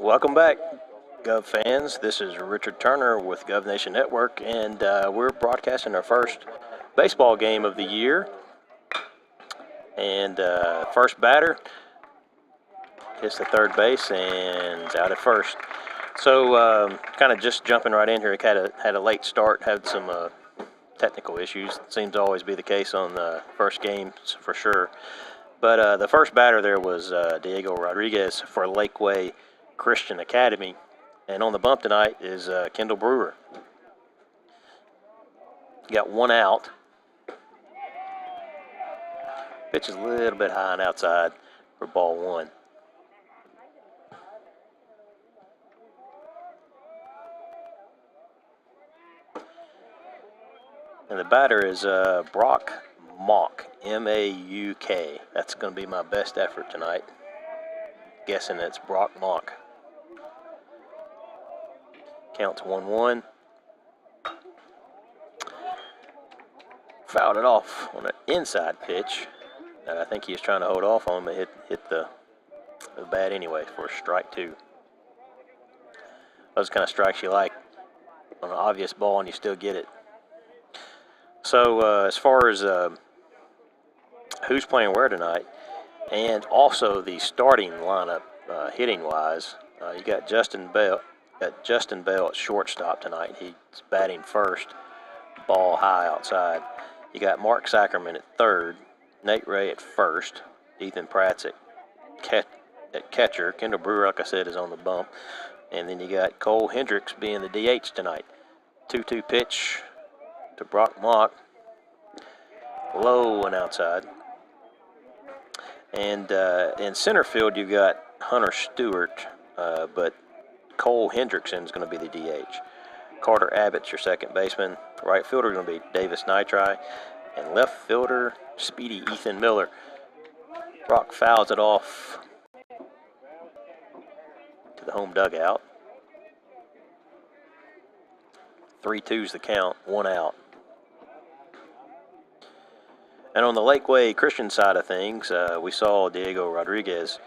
Welcome back, Gov fans. This is Richard Turner with Gov Nation Network, and we're broadcasting our first baseball game of the year. And first batter hits the third base and is out at first. So kind of just jumping right in here, had a late start, had some technical issues. Seems to always be the case on the first games for sure. But the first batter there was Diego Rodriguez for Lakeway Christian Academy. And on the bump tonight is Kendall Brewer. Got one out. Pitch is a little bit high and outside for ball one. And the batter is Brock Mauk, M-A-U-K. That's going to be my best effort tonight. Guessing it's Brock Mauk. Counts 1-1. Fouled it off on an inside pitch that I think he was trying to hold off on, but hit the bat anyway for strike two. Those kind of strikes you like on an obvious ball and you still get it. So as far as who's playing where tonight, and also the starting lineup hitting-wise, you got Justin Bell at shortstop tonight. He's batting first, ball high outside. You got Mark Sackerman at third, Nate Ray at first, Ethan Pratt's at catcher. Kendall Brewer, like I said, is on the bump. And then you got Cole Hendricks being the DH tonight. 2-2 pitch to Brock Mauk. Low and outside. And in center field, you've got Hunter Stewart, but Cole Hendrickson is going to be the DH. Carter Abbott's your second baseman. Right fielder is going to be Davis Nitri. And left fielder, speedy Ethan Miller. Brock fouls it off to the home dugout. 3-2's the count, one out. And on the Lakeway Christian side of things, we saw Diego Rodriguez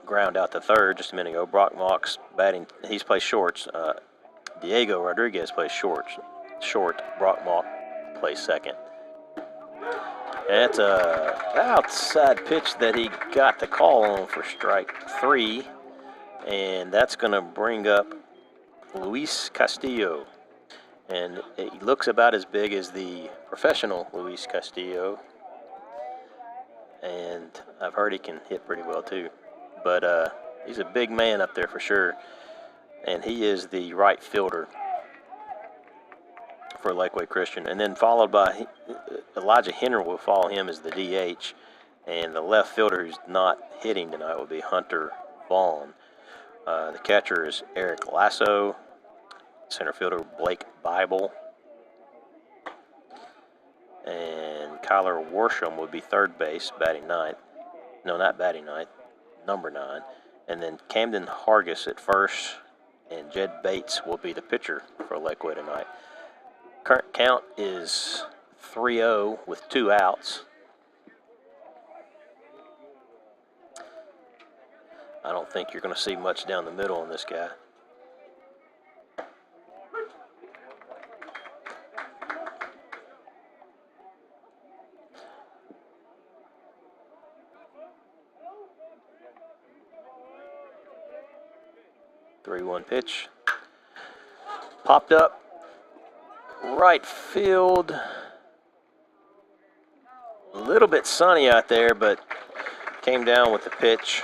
ground out to third just a minute ago. Brock Mauk's batting, he's plays shorts. Diego Rodriguez plays short. Brock Mauk plays second. And it's a outside pitch that he got the call on for strike three. And that's going to bring up Luis Castillo. And he looks about as big as the professional Luis Castillo. And I've heard he can hit pretty well too. But he's a big man up there for sure. And he is the right fielder for Lakeway Christian. And then followed by Elijah Henry will follow him as the DH. And the left fielder who's not hitting tonight will be Hunter Vaughn. The catcher is Eric Lasso. Center fielder Blake Bible. And Kyler Worsham would be third base, batting ninth. No, not batting ninth, number 9. And then Camden Hargis at first, and Jed Bates will be the pitcher for Lakeway tonight. Current count is 3-0 with 2 outs. I don't think you're going to see much down the middle on this guy. Three-one pitch. Popped up. Right field. A little bit sunny out there, but came down with the pitch.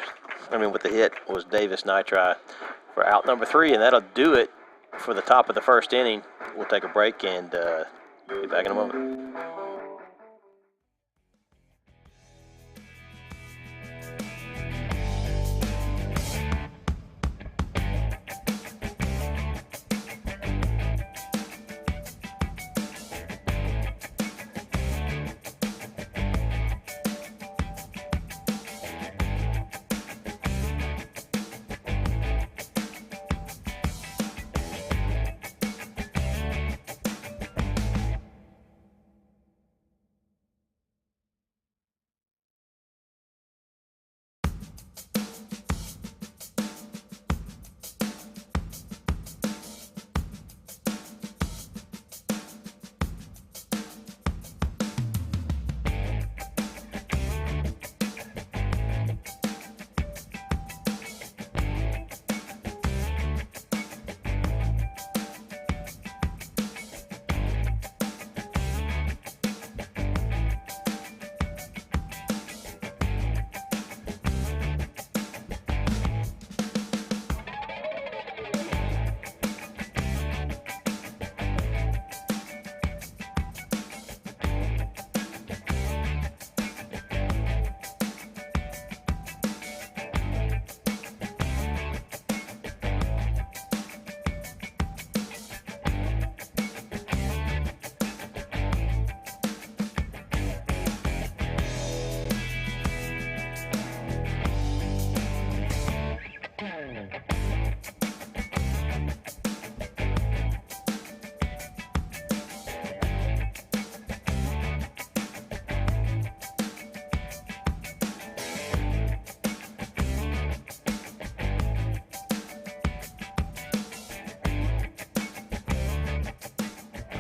With the hit was Davis Nitri for out number 3, and that'll do it for the top of the first inning. We'll take a break and be back in a moment.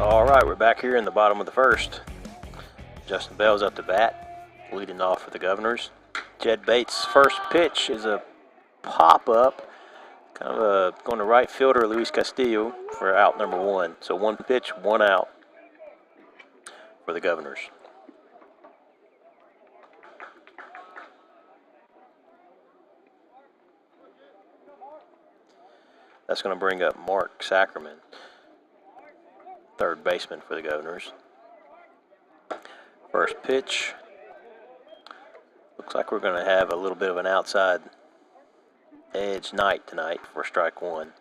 All right, we're back here in the bottom of the first. Justin Bell's up to bat, leading off for the Governors. Jed Bates' first pitch is a pop-up, kind of going to right fielder Luis Castillo for out number 1. So 1 pitch, 1 out for the Governors. That's going to bring up Mark Sackerman, third baseman for the Governors. First pitch. Looks like we're going to have a little bit of an outside edge night tonight for strike 1.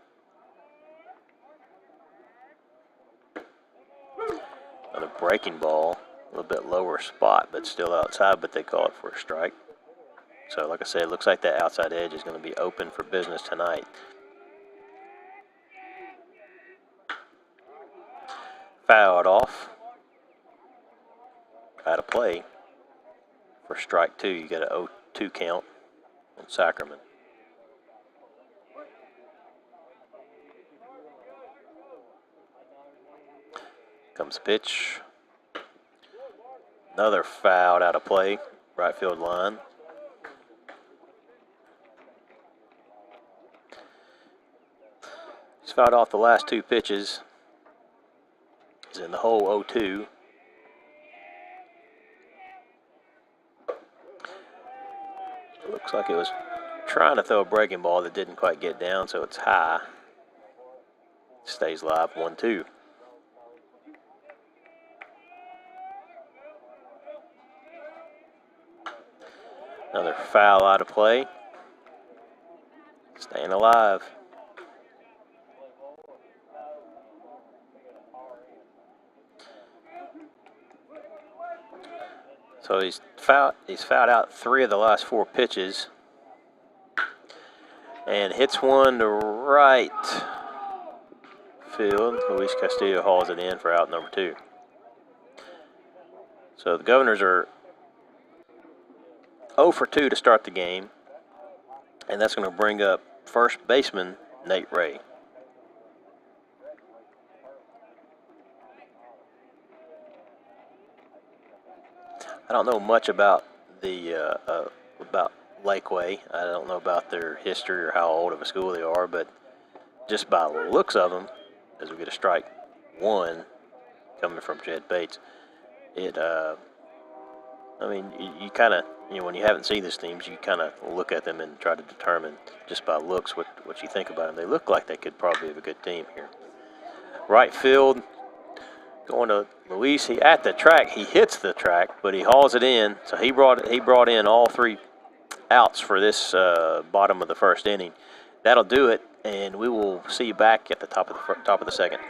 Another breaking ball, a little bit lower spot, but still outside, but they call it for a strike. So like I said, it looks like that outside edge is going to be open for business tonight. Fouled off. Out of play for strike 2. You got an 0-2 count on Sackerman. Comes the pitch. Another fouled out of play, right field line. He's fouled off the last 2 pitches. He's in the hole 0-2. Looks like it was trying to throw a breaking ball that didn't quite get down, so it's high. Stays live, 1-2. Another foul out of play. Staying alive. So he's fouled out 3 of the last 4 pitches. And hits one to right field. Luis Castillo hauls it in for out number 2. So the Governors are 0 for 2 to start the game. And that's going to bring up first baseman Nate Ray. I don't know much about about Lakeway. I don't know about their history or how old of a school they are, but just by the looks of them, as we get a strike 1 coming from Jed Bates, I mean, you kind of, when you haven't seen these teams, you kind of look at them and try to determine just by looks what you think about them. They look like they could probably have a good team here. Right field. Going to Luis, he at the track, he hits the track, but he hauls it in. So he brought in all 3 outs for this bottom of the first inning. That'll do it, and we will see you back at the top of the second.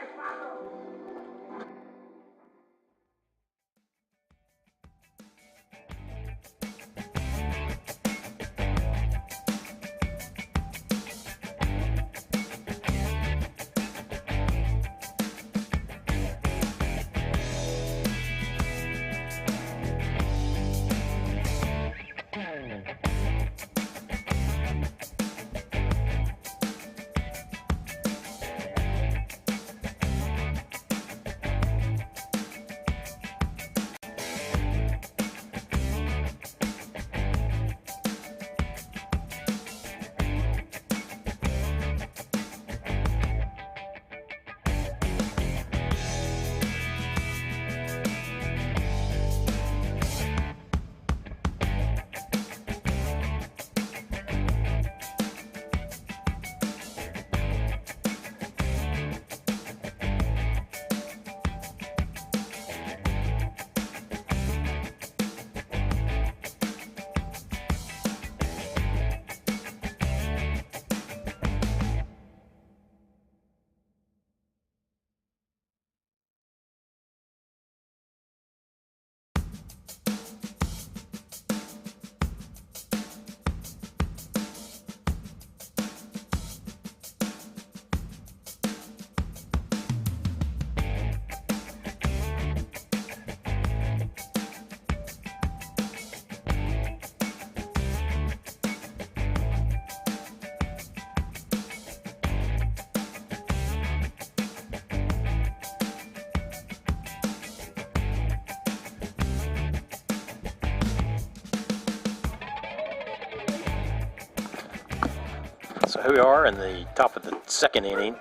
So here we are in the top of the second inning.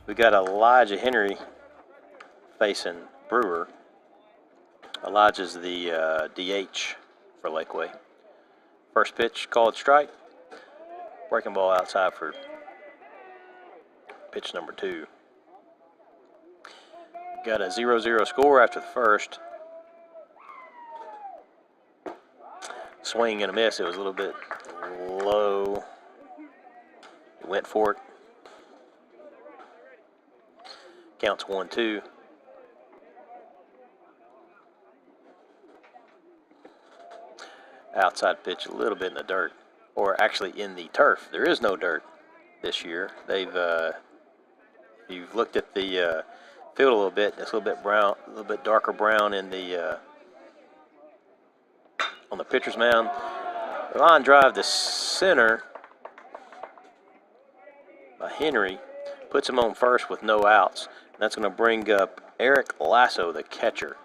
We got Elijah Henry facing Brewer. Elijah's the DH for Lakeway. First pitch called strike. Breaking ball outside for pitch number 2. Got a 0-0 score after the first. Swing and a miss. It was a little bit low. He went for it. Counts 1-2. Outside pitch a little bit in the dirt, or actually in the turf. There is no dirt this year. They've you've looked at the field a little bit. It's a little bit brown, a little bit darker brown in the on the pitcher's mound. The line drive to center by Henry puts him on first with no outs. And that's going to bring up Eric Lasso, the catcher.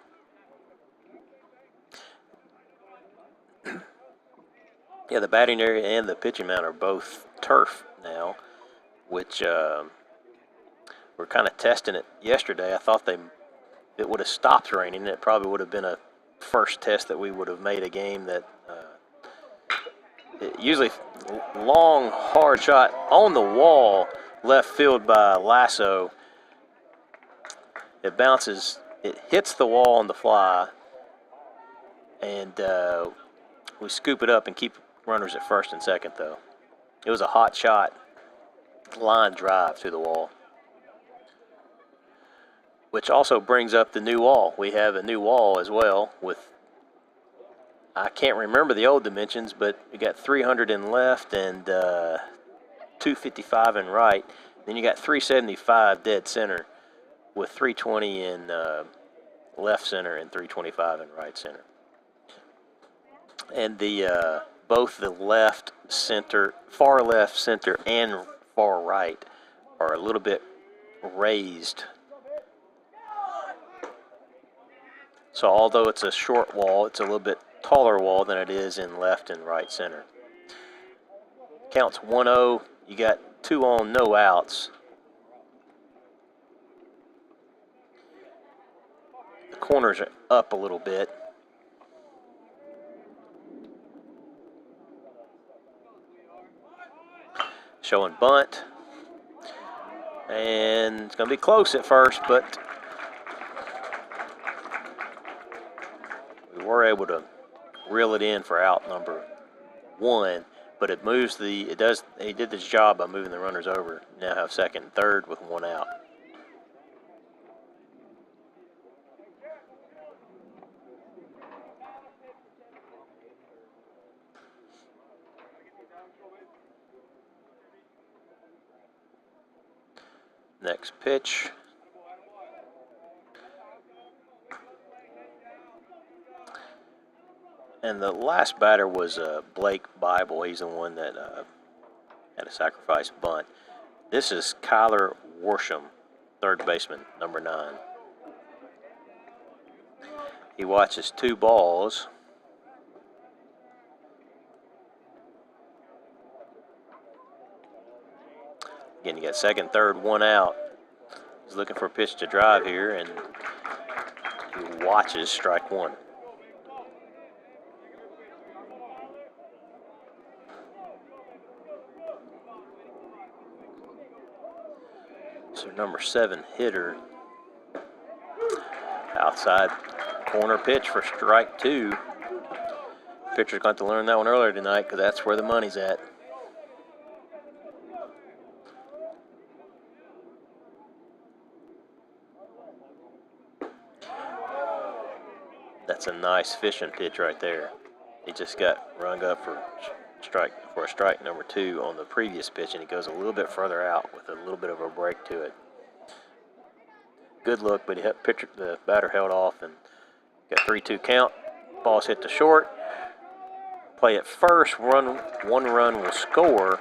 Yeah, the batting area and the pitching mound are both turf now, which we're kind of testing it yesterday. I thought it would have stopped raining. It probably would have been a first test that we would have made a game that usually long, hard shot on the wall, left field by Lasso. It bounces, it hits the wall on the fly, and we scoop it up and keep runners at first and second, though. It was a hot shot, line drive to the wall. Which also brings up the new wall. We have a new wall as well with, I can't remember the old dimensions, but we got 300 in left and 255 in right. Then you got 375 dead center with 320 in left center and 325 in right center. And the both the left center, far left center, and far right are a little bit raised. So although it's a short wall, it's a little bit taller wall than it is in left and right center. Counts 1-0. You got 2 on, no outs. The corners are up a little bit. Showing bunt. And it's going to be close at first, but we were able to reel it in for out number 1, but it moves he did this job by moving the runners over. Now have second and third with 1 out. Next pitch. And the last batter was Blake Bible. He's the one that had a sacrifice bunt. This is Kyler Worsham, third baseman, number 9. He watches 2 balls. Again, you got second, third, 1 out. He's looking for a pitch to drive here, and he watches strike 1. So number 7 hitter. Outside corner pitch for strike 2. Pitcher's going to learn that one earlier tonight because that's where the money's at. That's a nice fishing pitch right there. He just got rung up for a strike number 2 on the previous pitch, and he goes a little bit further out with a little bit of a break to it. Good look, but the batter held off and got 3-2 count. Ball's hit to short. Play at first. 1 run will score.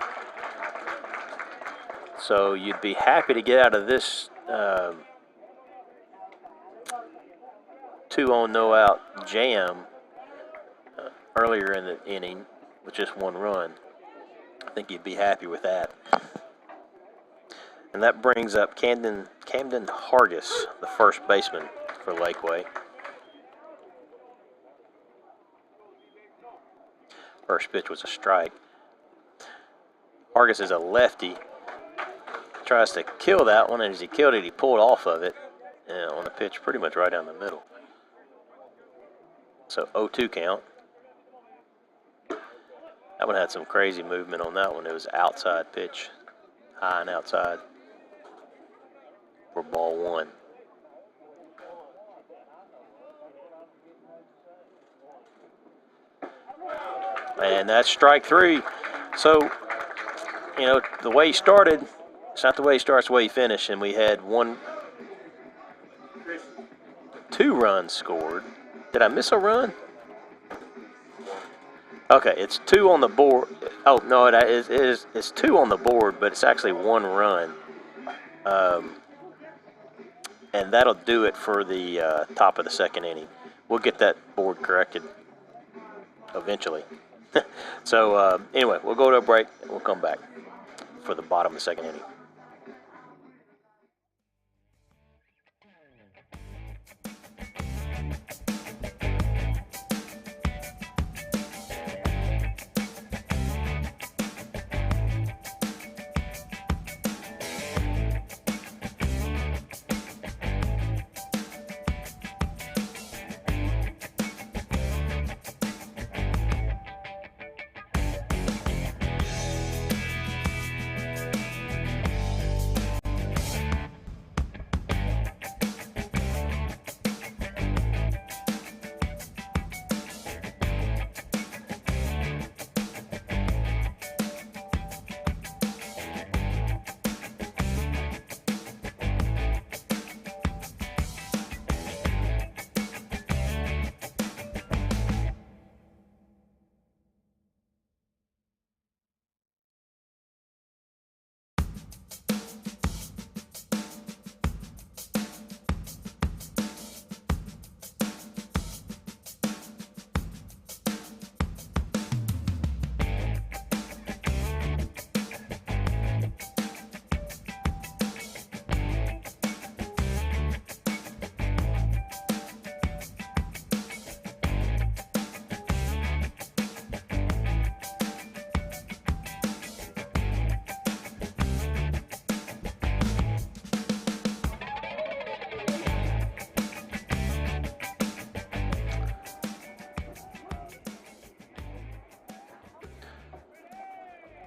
So you'd be happy to get out of this 2 on, no out jam earlier in the inning with just 1 run. I think you'd be happy with that. And that brings up Camden Hargis, the first baseman for Lakeway. First pitch was a strike. Hargis is a lefty. Tries to kill that one, and as he killed it, he pulled off of it on the pitch pretty much right down the middle. So 0-2 count. That one had some crazy movement on that one. It was outside pitch, high and outside for ball one. And that's strike three. So, you know, the way he started, it's not the way he starts, the way he finished. And we had 2 runs scored. Did I miss a run? Okay, it's 2 on the board. Oh, no, it's 2 on the board, but it's actually 1 run. And that'll do it for the top of the second inning. We'll get that board corrected eventually. So, anyway, we'll go to a break, and we'll come back for the bottom of the second inning.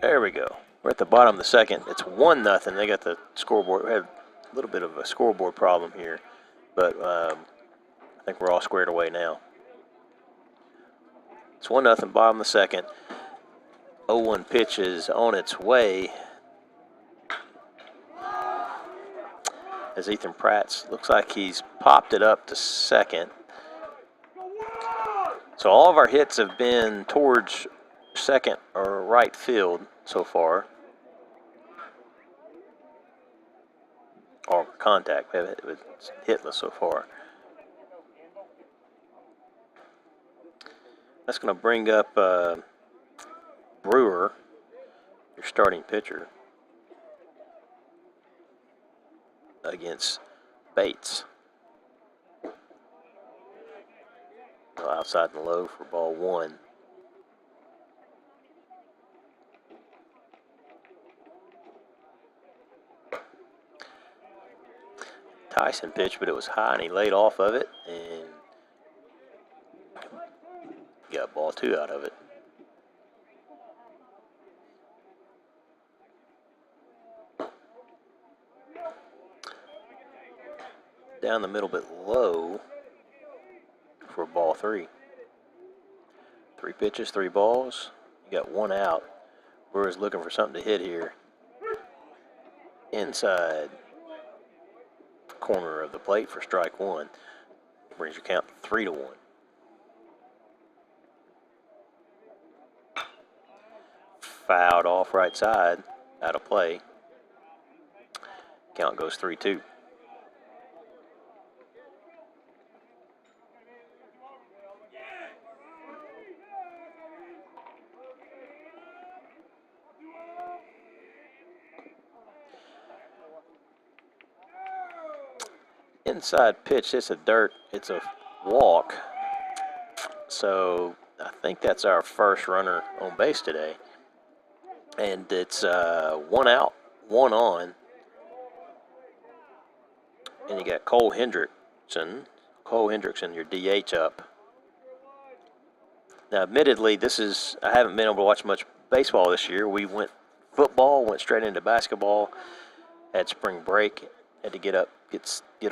There we go. We're at the bottom of the second. It's 1-0. They got the scoreboard. We had a little bit of a scoreboard problem here, but I think we're all squared away now. It's 1-0, bottom of the second. 0-1 pitch is on its way. As Ethan Pratt looks like he's popped it up to second. So all of our hits have been towards second or right field so far. Or contact. It's hitless so far. That's going to bring up Brewer, your starting pitcher, against Bates. Outside and low for ball one. Tyson pitched, but it was high, and he laid off of it and got ball two out of it. Down the middle, bit low for ball three. 3 pitches, 3 balls. You got 1 out. Brewer's looking for something to hit here. Inside corner of the plate for strike 1. Brings your count 3-1. Fouled off right side, out of play. Count goes 3-2. inside pitch. It's a dirt. It's a walk. So I think that's our first runner on base today. And it's 1 out, 1 on. And you got Cole Hendrickson. Cole Hendrickson, your DH up. Now, admittedly, I haven't been able to watch much baseball this year. We went football, went straight into basketball, had spring break, had to get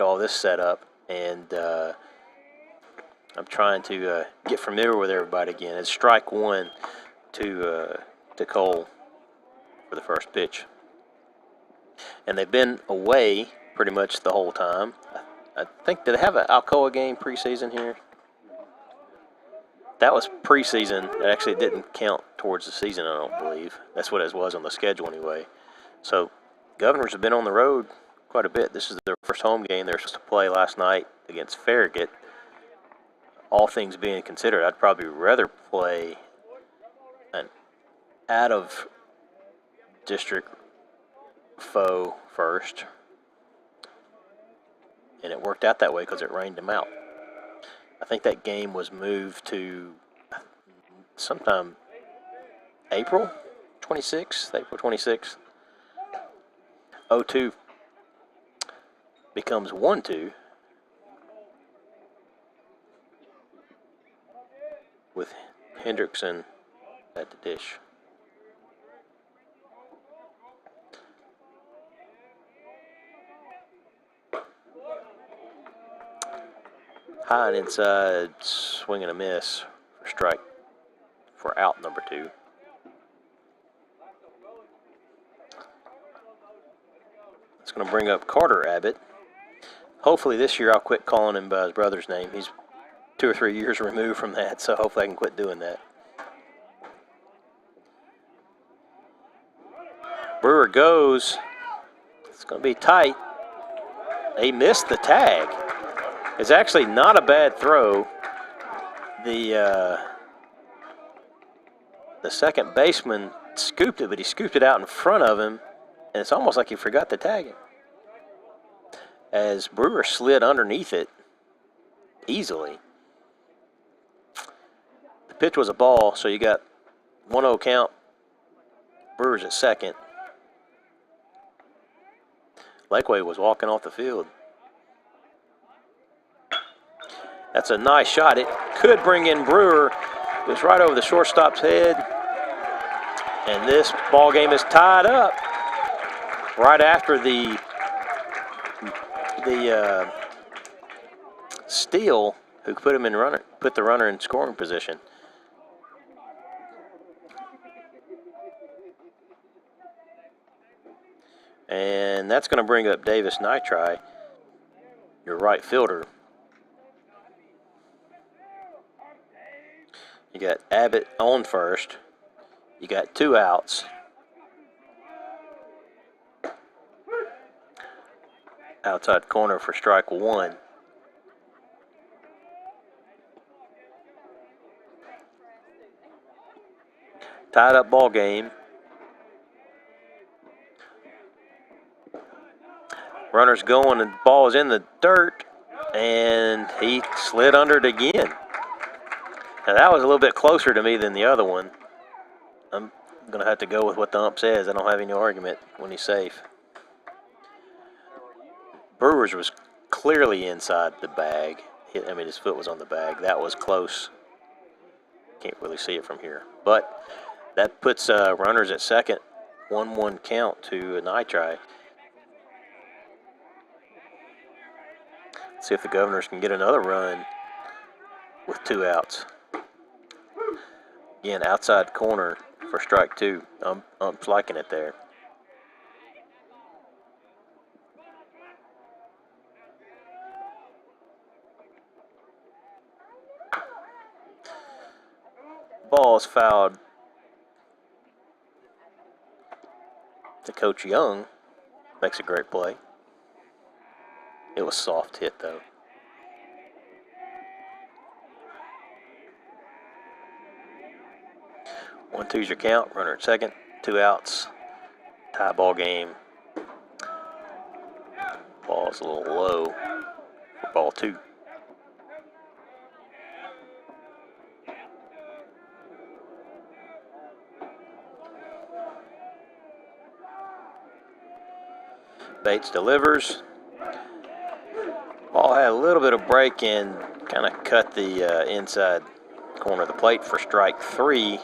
all this set up, and I'm trying to get familiar with everybody again. It's strike one to Cole for the first pitch. And they've been away pretty much the whole time. I think, did they have an Alcoa game preseason here? That was preseason. It actually didn't count towards the season, I don't believe. That's what it was on the schedule anyway. So Governors have been on the road quite a bit. This is their first home game. They were supposed to play last night against Farragut. All things being considered, I'd probably rather play an out-of-district foe first. And it worked out that way because it rained them out. I think that game was moved to sometime April 26th. 0-2 becomes 1-2 with Hendrickson at the dish. High and inside, swing and a miss for strike for out number 2. It's going to bring up Carter Abbott. Hopefully this year I'll quit calling him by his brother's name. He's 2 or 3 years removed from that, so hopefully I can quit doing that. Brewer goes. It's going to be tight. He missed the tag. It's actually not a bad throw. The second baseman scooped it, but he scooped it out in front of him, and it's almost like he forgot to tag it. As Brewer slid underneath it easily. The pitch was a ball, so you got 1-0 count. Brewers at second. Lakeway was walking off the field. That's a nice shot. It could bring in Brewer. It was right over the shortstop's head. And this ball game is tied up right after the steal, who put the runner in scoring position. And that's going to bring up Davis Nitri, your right fielder. You got Abbott on first. You got 2 outs. Outside corner for strike 1. Tied up ball game. Runner's going and the ball is in the dirt, and he slid under it again. Now that was a little bit closer to me than the other one. I'm going to have to go with what the ump says. I don't have any argument when he's safe. Brewers was clearly inside the bag. His foot was on the bag. That was close. Can't really see it from here. But that puts runners at second. 1-1 count to Nitri. See if the Governors can get another run with 2 outs. Again, outside corner for strike 2. Ump's liking it there. Ball is fouled to Coach Young. Makes a great play. It was soft hit though. One, two's your count. Runner at second. 2 outs. Tie ball game. Ball's a little low. ball 2. Bates delivers. Ball had a little bit of break and kind of cut the inside corner of the plate for strike 3.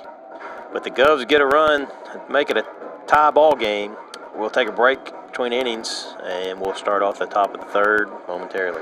But the Govs get a run, make it a tie ball game. We'll take a break between innings, and we'll start off the top of the 3rd momentarily.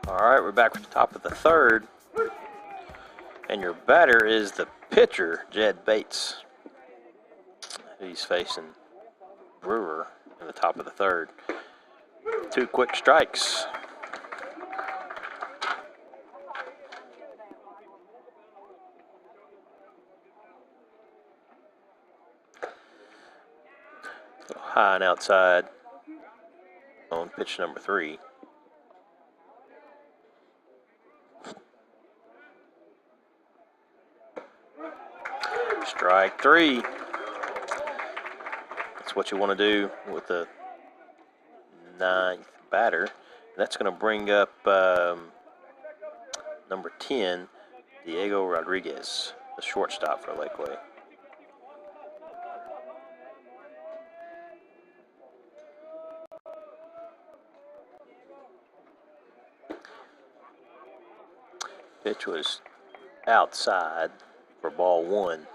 All right, we're back at the top of the 3rd, and your batter is the pitcher, Jed Bates. He's facing Brewer in the top of the 3rd. 2 quick strikes. High and outside on pitch number 3. Strike 3. That's what you want to do with the 9th batter. That's going to bring up number 10, Diego Rodriguez, the shortstop for Lakeway. Pitch was outside for ball 1.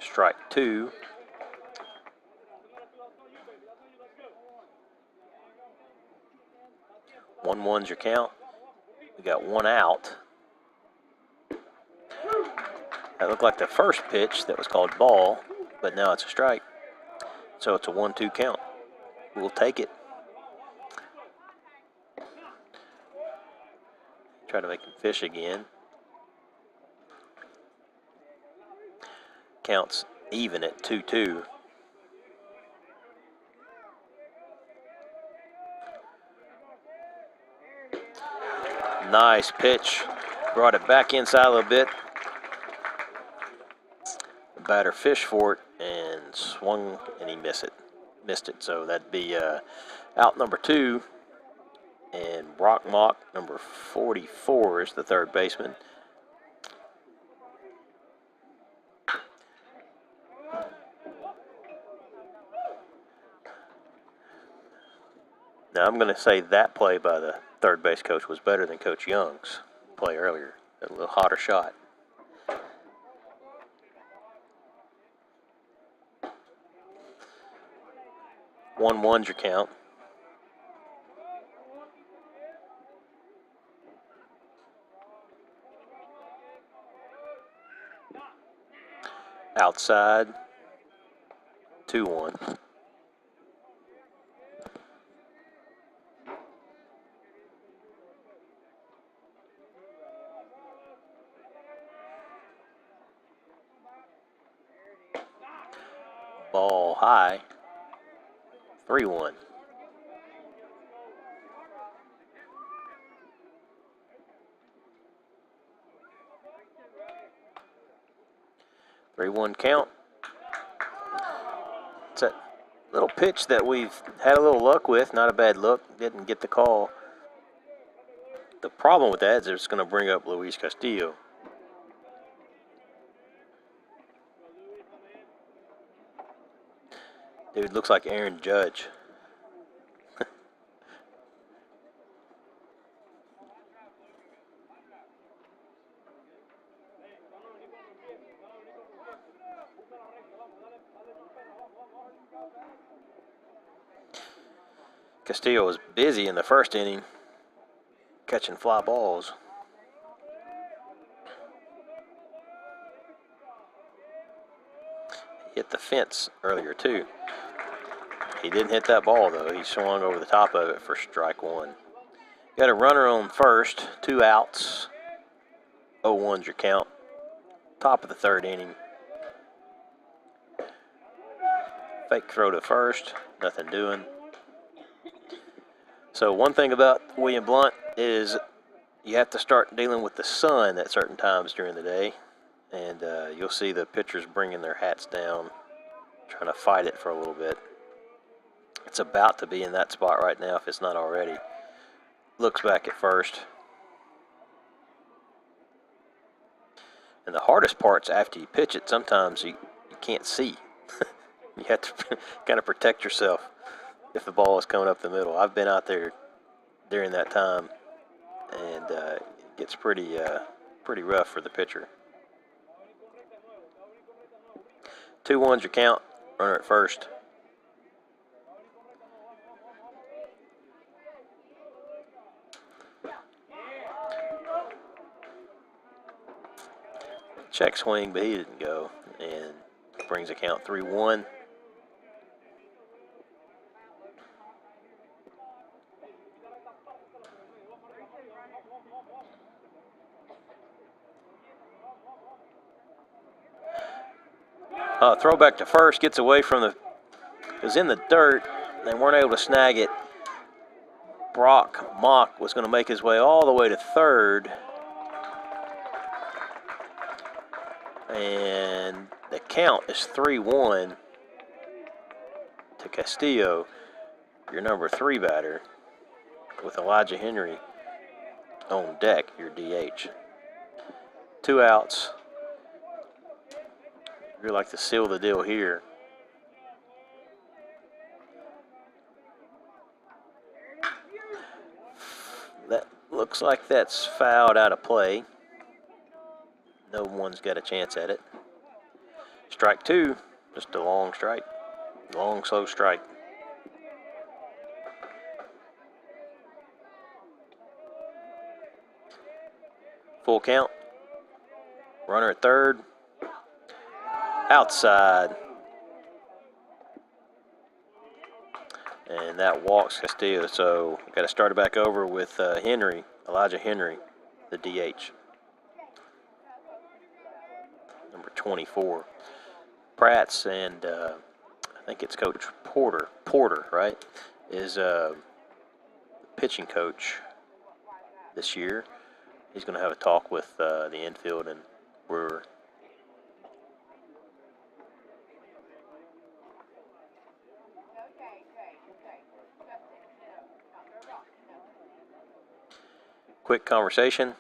Strike 2. One one's your count. We got 1 out. That looked like the first pitch that was called ball, but now it's a strike. So it's a 1-2 count. We'll take it. Try to make him fish again. Counts even at 2-2. Nice pitch. Brought it back inside a little bit. The batter fished for it and swung, and he missed it. So that'd be out number 2. And Brock Mock, number 44, is the 3rd baseman. Now, I'm going to say that play by the 3rd base coach was better than Coach Young's play earlier. A little hotter shot. One one's your count. Outside, 2-1. Ball. high. 3-1. Three-one count. It's a little pitch that we've had a little luck with. Not a bad look. Didn't get the call. The problem with that is it's going to bring up Luis Castillo. Dude looks like Aaron Judge. Castillo was busy in the first inning, catching fly balls. He hit the fence earlier, too. He didn't hit that ball, though. He swung over the top of it for strike one. Got a runner on first, 2 outs. 0-1's your count. Top of the third inning. Fake throw to first, nothing doing. So one thing about William Blount is you have to start dealing with the sun at certain times during the day. And you'll see the pitchers bringing their hats down, trying to fight it for a little bit. It's about to be in that spot right now if it's not already. Looks back at first. And the hardest part's after you pitch it, sometimes you can't see. You have to kind of protect yourself if the ball is coming up the middle. I've been out there during that time, and it gets pretty rough for the pitcher. 2-1's your count. Runner at first. Check swing, but he didn't go, and brings the count 3-1. Throwback to first, gets away from the, it was in the dirt. They weren't able to snag it. Brock Mock was going to make his way all the way to third. And the count is 3-1 to Castillo, your number 3 batter, with Elijah Henry on deck, your DH. 2 outs. You'd like to seal the deal here. That looks like that's fouled out of play. No one's got a chance at it. Strike 2, just a long strike. Long, slow strike. Full count. Runner at third. Outside. And that walks Castillo. So we've got to start it back over with Henry, Elijah Henry, the DH. Number 24. Pratt's, and I think it's Coach Porter, right, is pitching coach this year. He's going to have a talk with the infield and Brewer. Quick conversation.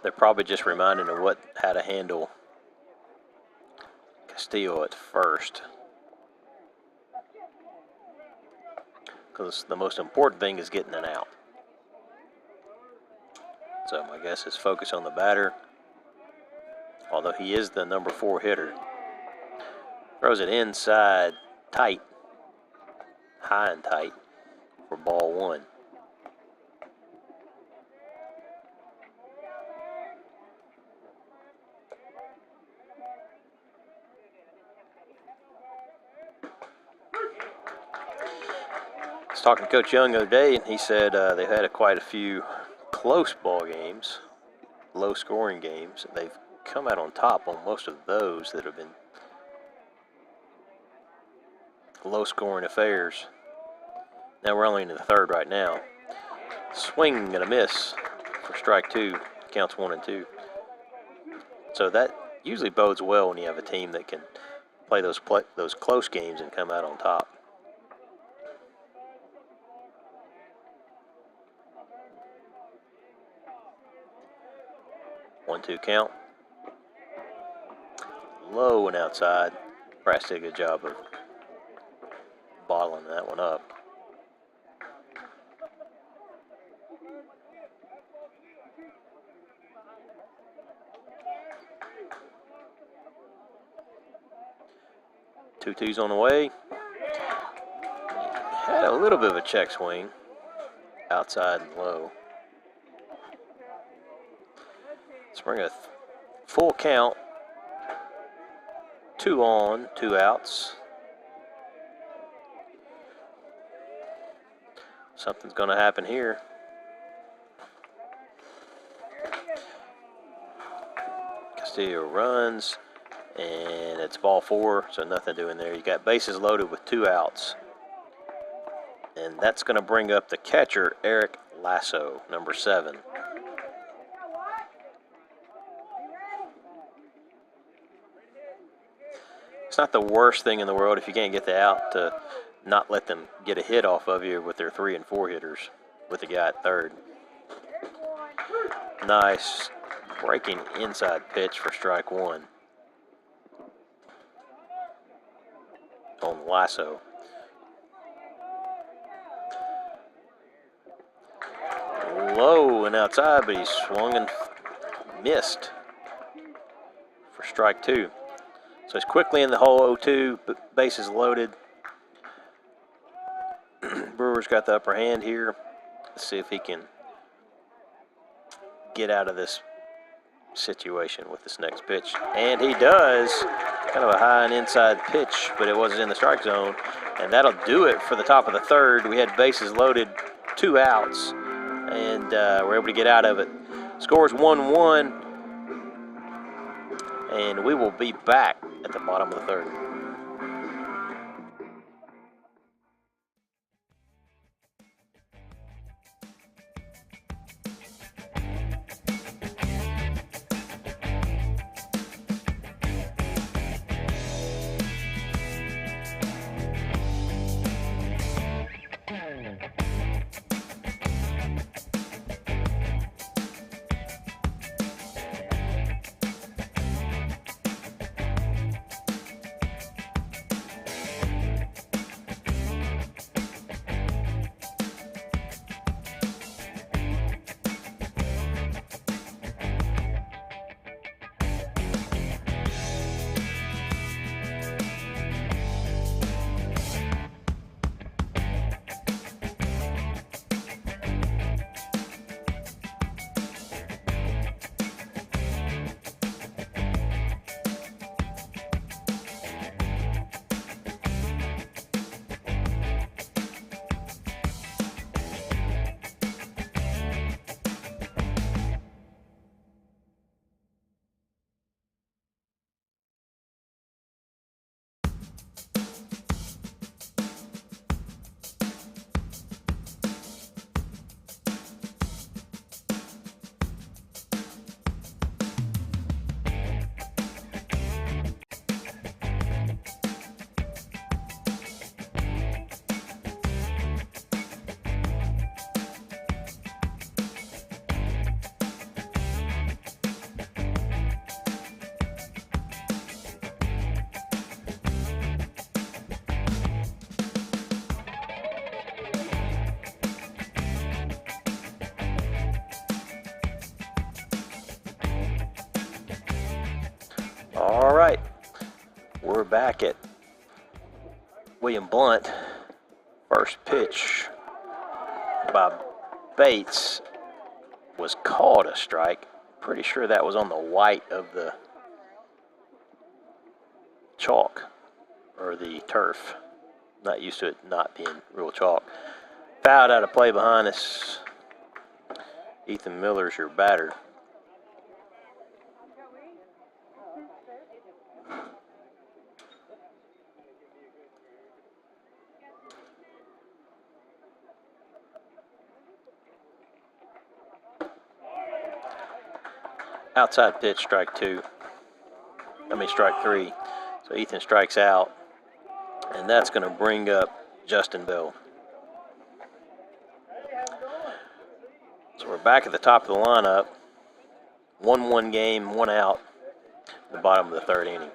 They're probably just reminding him how to handle Castillo at first. Because the most important thing is getting an out. So my guess is focus on the batter. Although he is the number 4 hitter. Throws it inside, tight, high and tight for ball 1. I was talking to Coach Young the other day, and he said they've had quite a few close ball games. low-scoring games. They've come out on top on most of those that have been low-scoring affairs. Now we're only in the third right now. Swing and a miss for strike two. Counts 1 and 2. So that usually bodes well when you have a team that can play those close games and come out on top. 1-2 count. Low and outside. Brass did a good job of bottling that one up. Two-twos on the way. Had a little bit of a check swing. Outside and low. Let's bring a full count. 2 on, 2 outs. Something's going to happen here. Castillo runs, and it's ball 4, so nothing doing there. You got bases loaded with 2 outs. And that's going to bring up the catcher, Eric Lasso, number 7. It's not the worst thing in the world if you can't get the out to not let them get a hit off of you with their 3 and 4 hitters with the guy at third. Nice breaking inside pitch for strike 1 on Lasso. Low and outside, but he swung and missed for strike 2. So he's quickly in the hole, 0-2, bases loaded. Brewers got the upper hand here. Let's see if he can get out of this situation with this next pitch. And he does. Kind of a high and inside pitch, but it wasn't in the strike zone. And that'll do it for the top of the third. We had bases loaded, 2 outs, and we're able to get out of it. Scores 1-1, and we will be back at the bottom of the third. All right, we're back at William Blount. First pitch by Bates was called a strike. Pretty sure that was on the white of the chalk or the turf. Not used to it not being real chalk. Fouled out of play behind us. Ethan Miller's your batter. Outside pitch, strike three. So Ethan strikes out, and that's going to bring up Justin Bell. So we're back at the top of the lineup. 1-1 game, 1 out, the bottom of the third inning.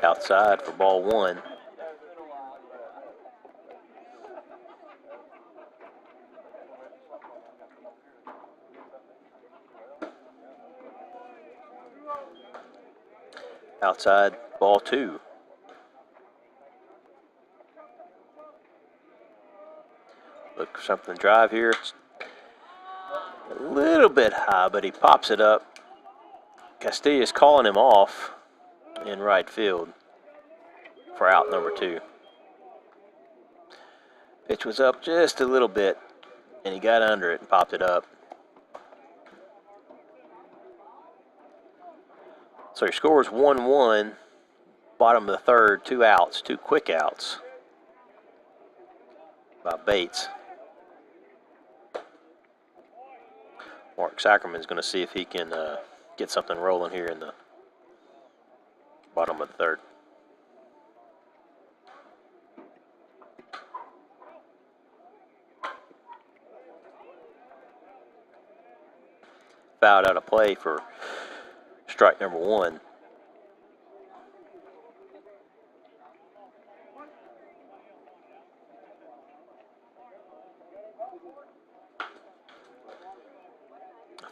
Outside for ball 1. Outside, ball 2. Look for something to drive here. It's a little bit high, but he pops it up. Castilla's calling him off in right field for out number 2. Pitch was up just a little bit, and he got under it and popped it up. So your score is 1-1, bottom of the third, 2 outs, 2 quick outs by Bates. Mark Sackerman's going to see if he can get something rolling here in the bottom of the third. Fouled out of play for strike number 1.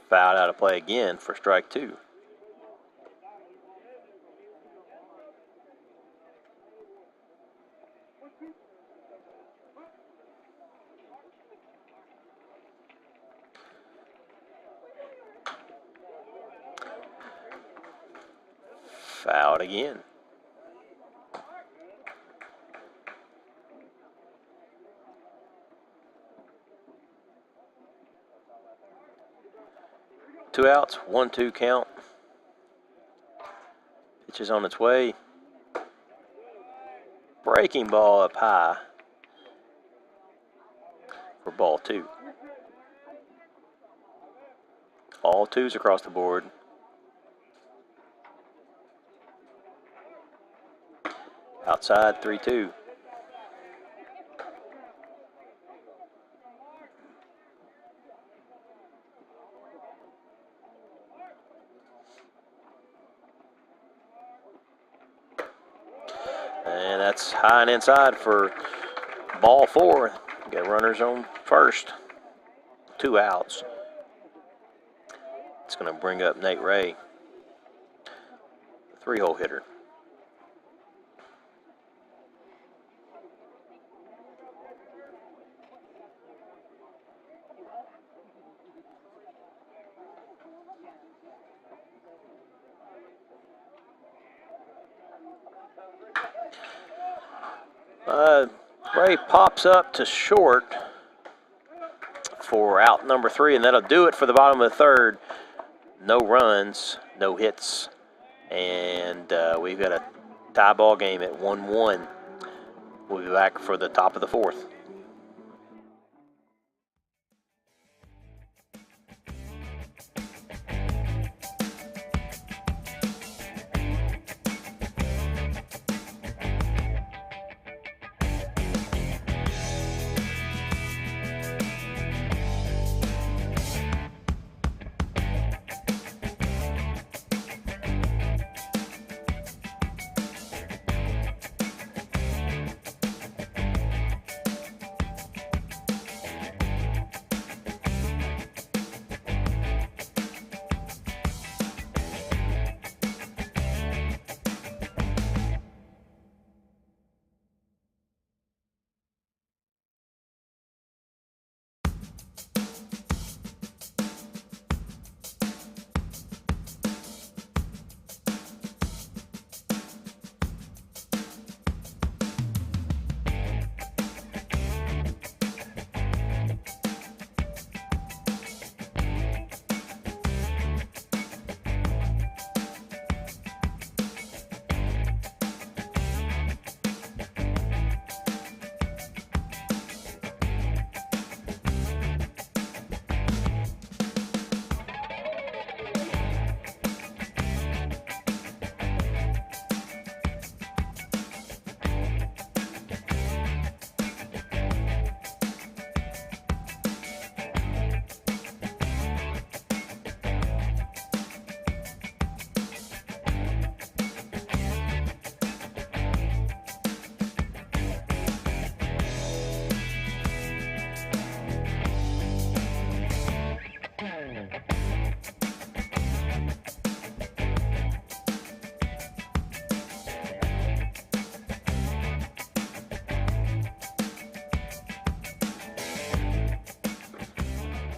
Fouled out of play again for strike 2. Fouled again. Two outs, 1-2 count. Pitch is on its way. Breaking ball up high for ball 2. All 2s across the board. Outside, 3-2. And that's high and inside for ball 4. Got runners on first. 2 outs. It's going to bring up Nate Ray, the 3-hole hitter. Ray pops up to short for out number 3, and that'll do it for the bottom of the third. No runs, no hits, and we've got a tie ball game at 1-1. We'll be back for the top of the 4th.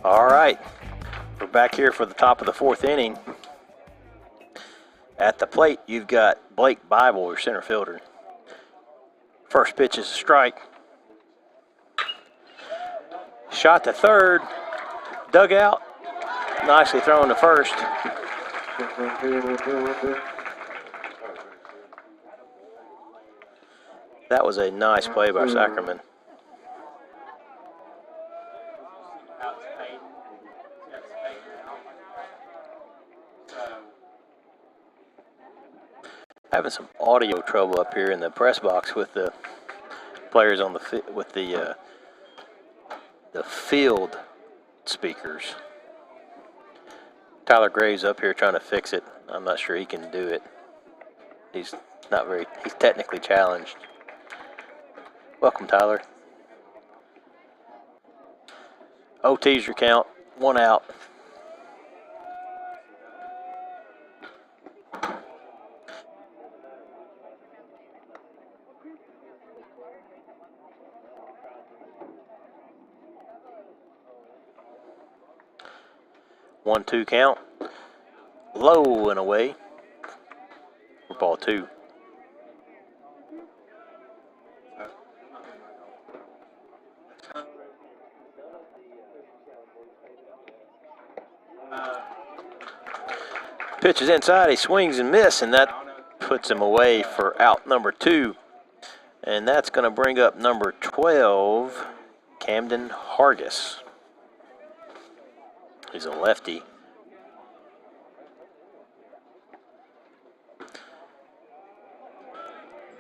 All right, we're back here for the top of the fourth inning. At the plate, you've got Blake Bible, your center fielder. First pitch is a strike. Shot to third, dugout, nicely thrown to first. That was a nice play by Sackerman. Having some audio trouble up here in the press box with the players on the field speakers. Tyler Graves up here trying to fix it. I'm not sure he can do it. He's technically challenged. Welcome, Tyler. OT's your count, 1 out. One, 2 count. Low and away for ball 2. Pitch is inside, he swings and misses, and that puts him away for out number 2. And that's going to bring up number 12, Camden Hargis. He's a lefty.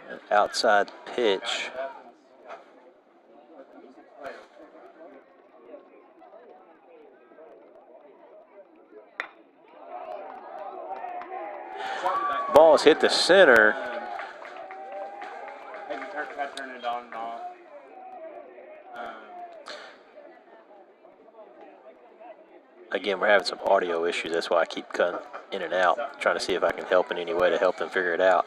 An outside pitch. Ball's hit the center. Turn it on and off. Again, we're having some audio issues. That's why I keep cutting in and out, trying to see if I can help in any way to help them figure it out.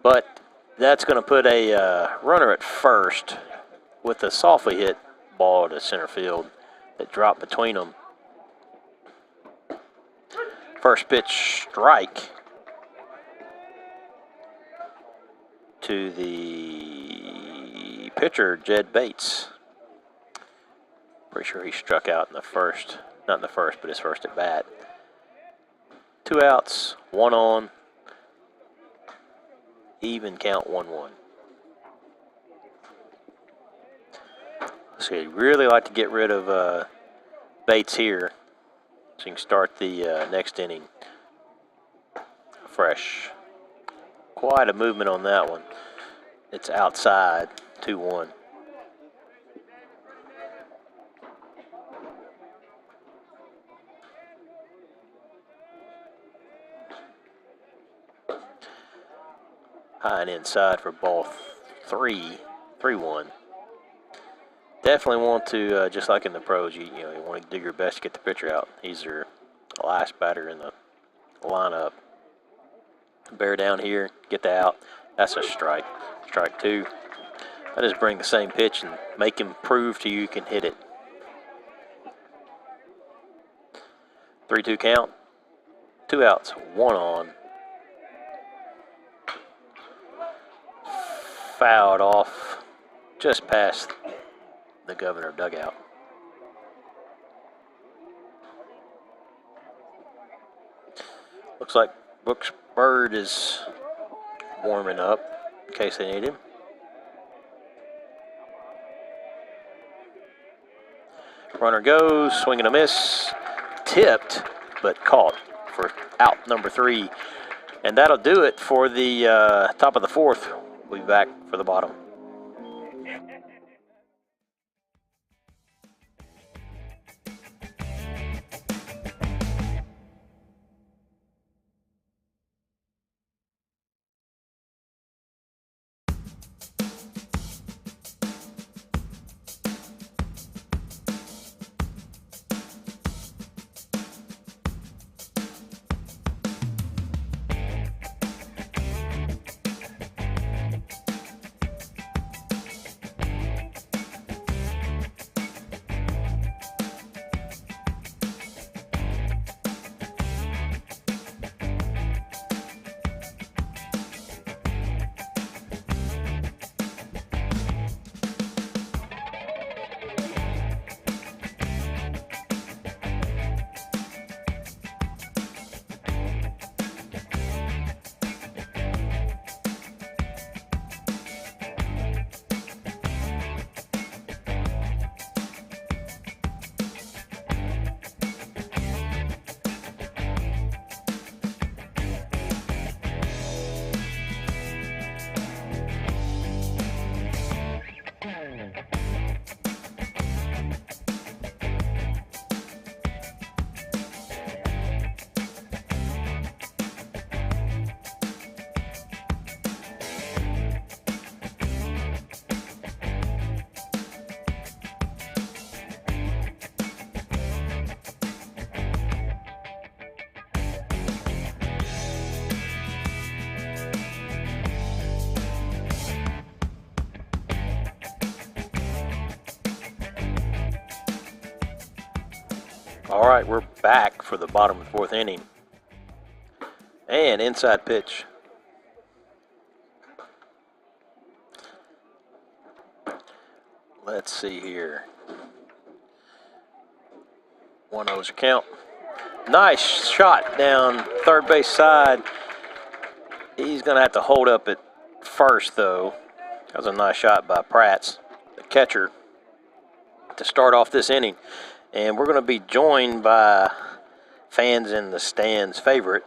But that's going to put a runner at first with a softly hit ball to center field that dropped between them. First pitch strike to the pitcher, Jed Bates. Pretty sure he struck out in the first. Not in the first, but his first at bat. 2 outs, 1 on. Even count 1-1. So you'd really like to get rid of Bates here, so you can start the next inning fresh. Quite a movement on that one. It's outside, 2-1. High and inside for ball 3, 3-1. Definitely want to, just like in the pros, you want to do your best to get the pitcher out. He's your last batter in the lineup. Bear down here, get the out. That's a strike. Strike 2. I just bring the same pitch and make him prove to you can hit it. 3-2 count. 2 outs, 1 on. Fouled off just past the Governor dugout. Looks like Brooks Bird is warming up in case they need him. Runner goes, swing and a miss, tipped, but caught for out number 3. And that'll do it for the top of the 4th. We'll be back for the bottom. All right, we're back for the bottom of the fourth inning. And inside pitch. Let's see here. 1-0's your count. Nice shot down third base side. He's going to have to hold up at first, though. That was a nice shot by Prats, the catcher, to start off this inning. And we're going to be joined by fans in the stands' favorite,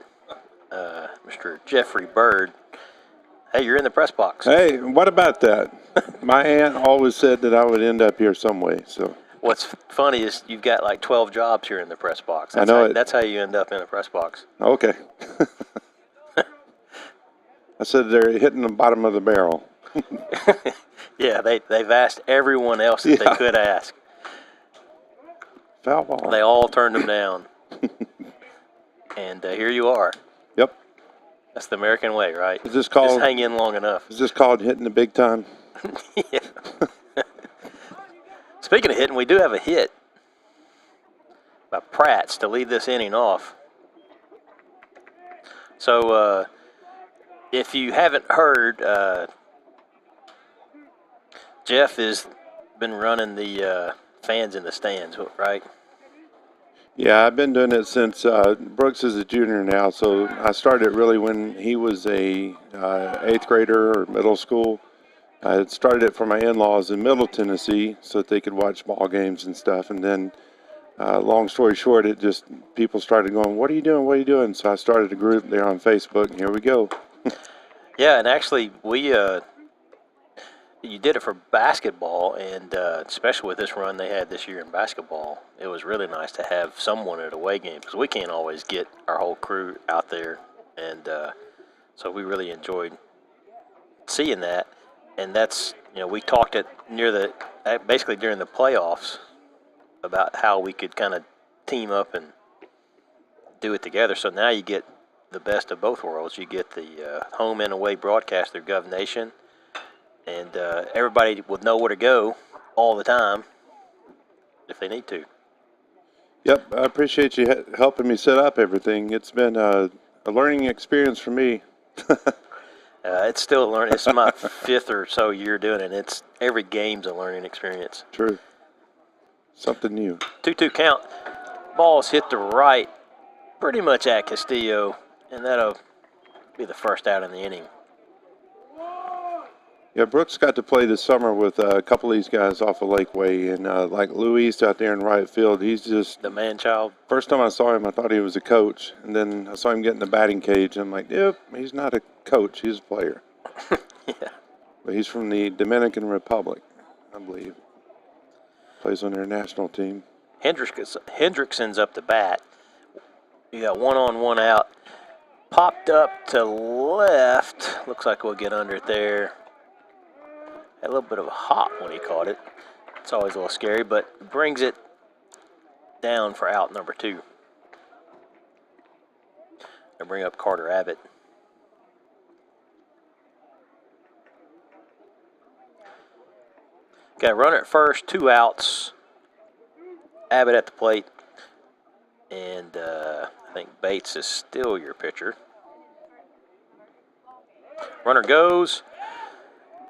Mr. Jeffrey Bird. Hey, you're in the press box. Hey, what about that? My aunt always said that I would end up here some way. So What's funny is you've got like 12 jobs here in the press box. I know it. That's how you end up in a press box. Okay. I said they're hitting the bottom of the barrel. Yeah, they've asked everyone else that they could ask. Foul ball. They all turned them down. And here you are. Yep. That's the American way, right? Is this called? Just hang in long enough. Is this called hitting the big time? Yeah. Speaking of hitting, we do have a hit by Prats to lead this inning off. So, if you haven't heard, Jeff has been running the fans in the stands, right? Yeah, I've been doing it since Brooks is a junior now. So I started really when he was a 8th grader or middle school. I had started it for my in-laws in Middle Tennessee so that they could watch ball games and stuff. And then, long story short, people started going, "What are you doing? What are you doing?" So I started a group there on Facebook, and here we go. Yeah, and actually, you did it for basketball, and especially with this run they had this year in basketball, it was really nice to have someone at away game because we can't always get our whole crew out there, and so we really enjoyed seeing that. And that's, we talked basically during the playoffs about how we could kind of team up and do it together. So now you get the best of both worlds. You get the home and away broadcast through Gov Nation, and everybody will know where to go all the time if they need to. Yep, I appreciate you helping me set up everything. It's been a learning experience for me. It's still a learning. It's my 5th or so year doing it. And every game's a learning experience. True. Something new. 2-2 count. Ball's hit the right, pretty much at Castillo, and that'll be the first out in the inning. Yeah, Brooks got to play this summer with a couple of these guys off of Lakeway, and like Luis out there in right field, he's just the man-child. First time I saw him, I thought he was a coach, and then I saw him get in the batting cage, and I'm like, yep, he's not a coach, he's a player. Yeah. But he's from the Dominican I believe. Plays on their national team. Hendrickson's up the bat. You got 1 on, 1 out. Popped up to left. Looks like we'll get under it there. Had a little bit of a hop when he caught it. It's always a little scary, but brings it down for out number 2. They'll bring up Carter Abbott. Got a runner at first, 2 outs. Abbott at the plate. And I think Bates is still your pitcher. Runner goes.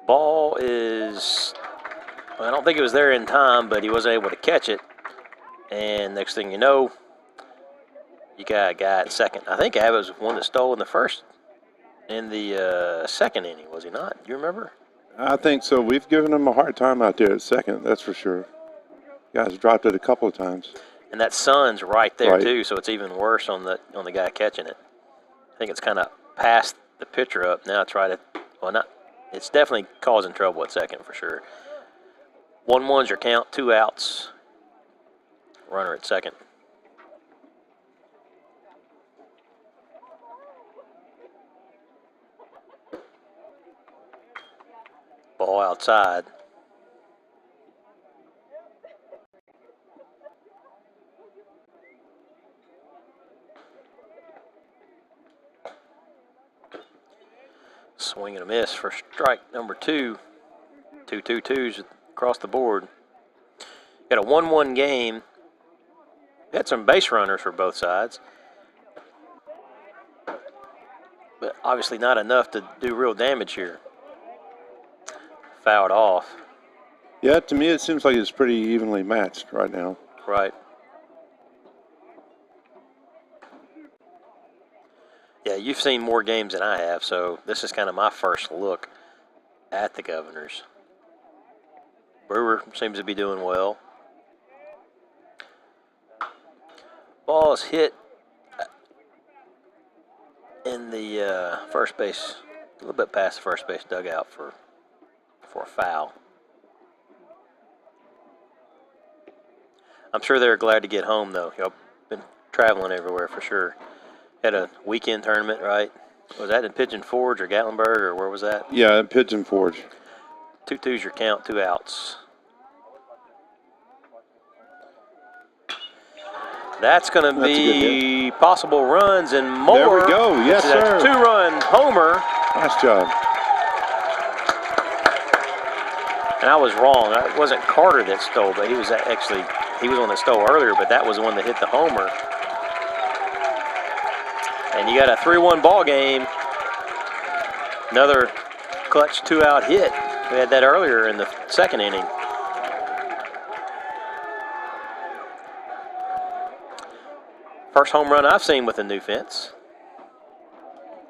Ball is, I don't think it was there in time, but he wasn't able to catch it. And next thing you know, you got a guy at second. I think Abbott was the one that stole in the second inning, was he not? Do you remember? I think so. We've given him a hard time out there at second, that's for sure. Guys dropped it a couple of times. And that sun's right there, Right. too, so it's even worse on the guy catching it. I think it's kind of past the pitcher up. Now it's right at, it's definitely causing trouble at second for sure. 1-1's your count, 2 outs. Runner at second. Ball outside. Swing and a miss for strike number 2. 2-2-2s across the board. Got a 1-1 game Had some base runners for both sides, but obviously not enough to do real damage here. Fouled off. Yeah, to me it seems like it's pretty evenly matched right now. Right. Yeah, you've seen more games than I have, so this is kind of my first look at the Governors. Brewer seems to be doing well. Ball's hit in the first base, a little bit past the first base dugout for a foul. I'm sure they're glad to get home, though. Y'all been traveling everywhere for sure. Had a weekend tournament, right? Was that in Pigeon Forge or Gatlinburg, or where was that? Yeah, Pigeon Forge. 2-2's your count, 2 outs. That's going to be possible runs and more. There we go. Yes, sir. 2-run homer. Nice job. And I was wrong. It wasn't Carter that stole, but he was the one that stole earlier, but that was the one that hit the homer. And you got a 3-1 ball game. Another clutch 2-out hit. We had that earlier in the second inning. First home run I've seen with a new fence.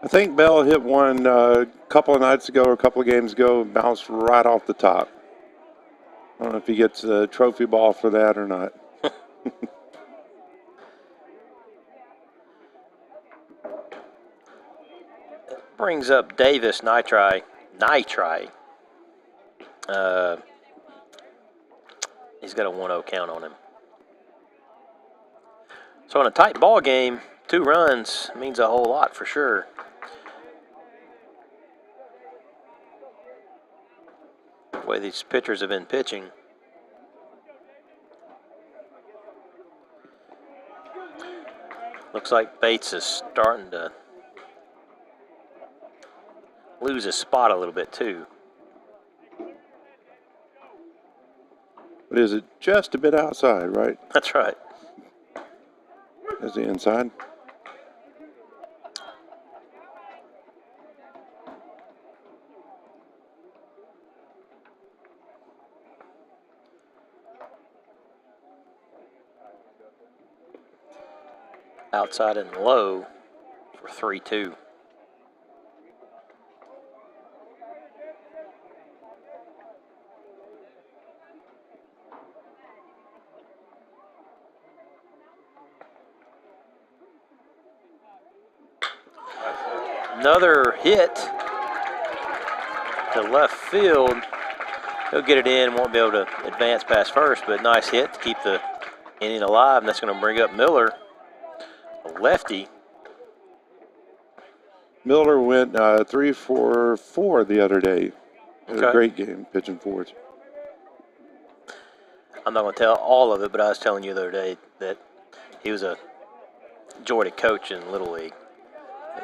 I think Bell hit one a couple of nights ago or a couple of games ago, bounced right off the top. I don't know if he gets a trophy ball for that or not. Brings up Davis Nitri. He's got a 1-0 count on him. So in a tight ball game, 2 runs means a whole lot for sure. The way these pitchers have been pitching. Looks like Bates is starting to lose his spot a little bit too. But is it just a bit outside, right? That's right. Is the inside? Outside and low for 3-2. Another hit to left field. He'll get it in, won't be able to advance past first, but nice hit to keep the inning alive, and that's going to bring up Miller, a lefty. Miller went 3 for 4 the other day. It was a great game, Pigeon Forge. I'm not going to tell all of it, but I was telling you the other day that he was a joy to coach in Little League.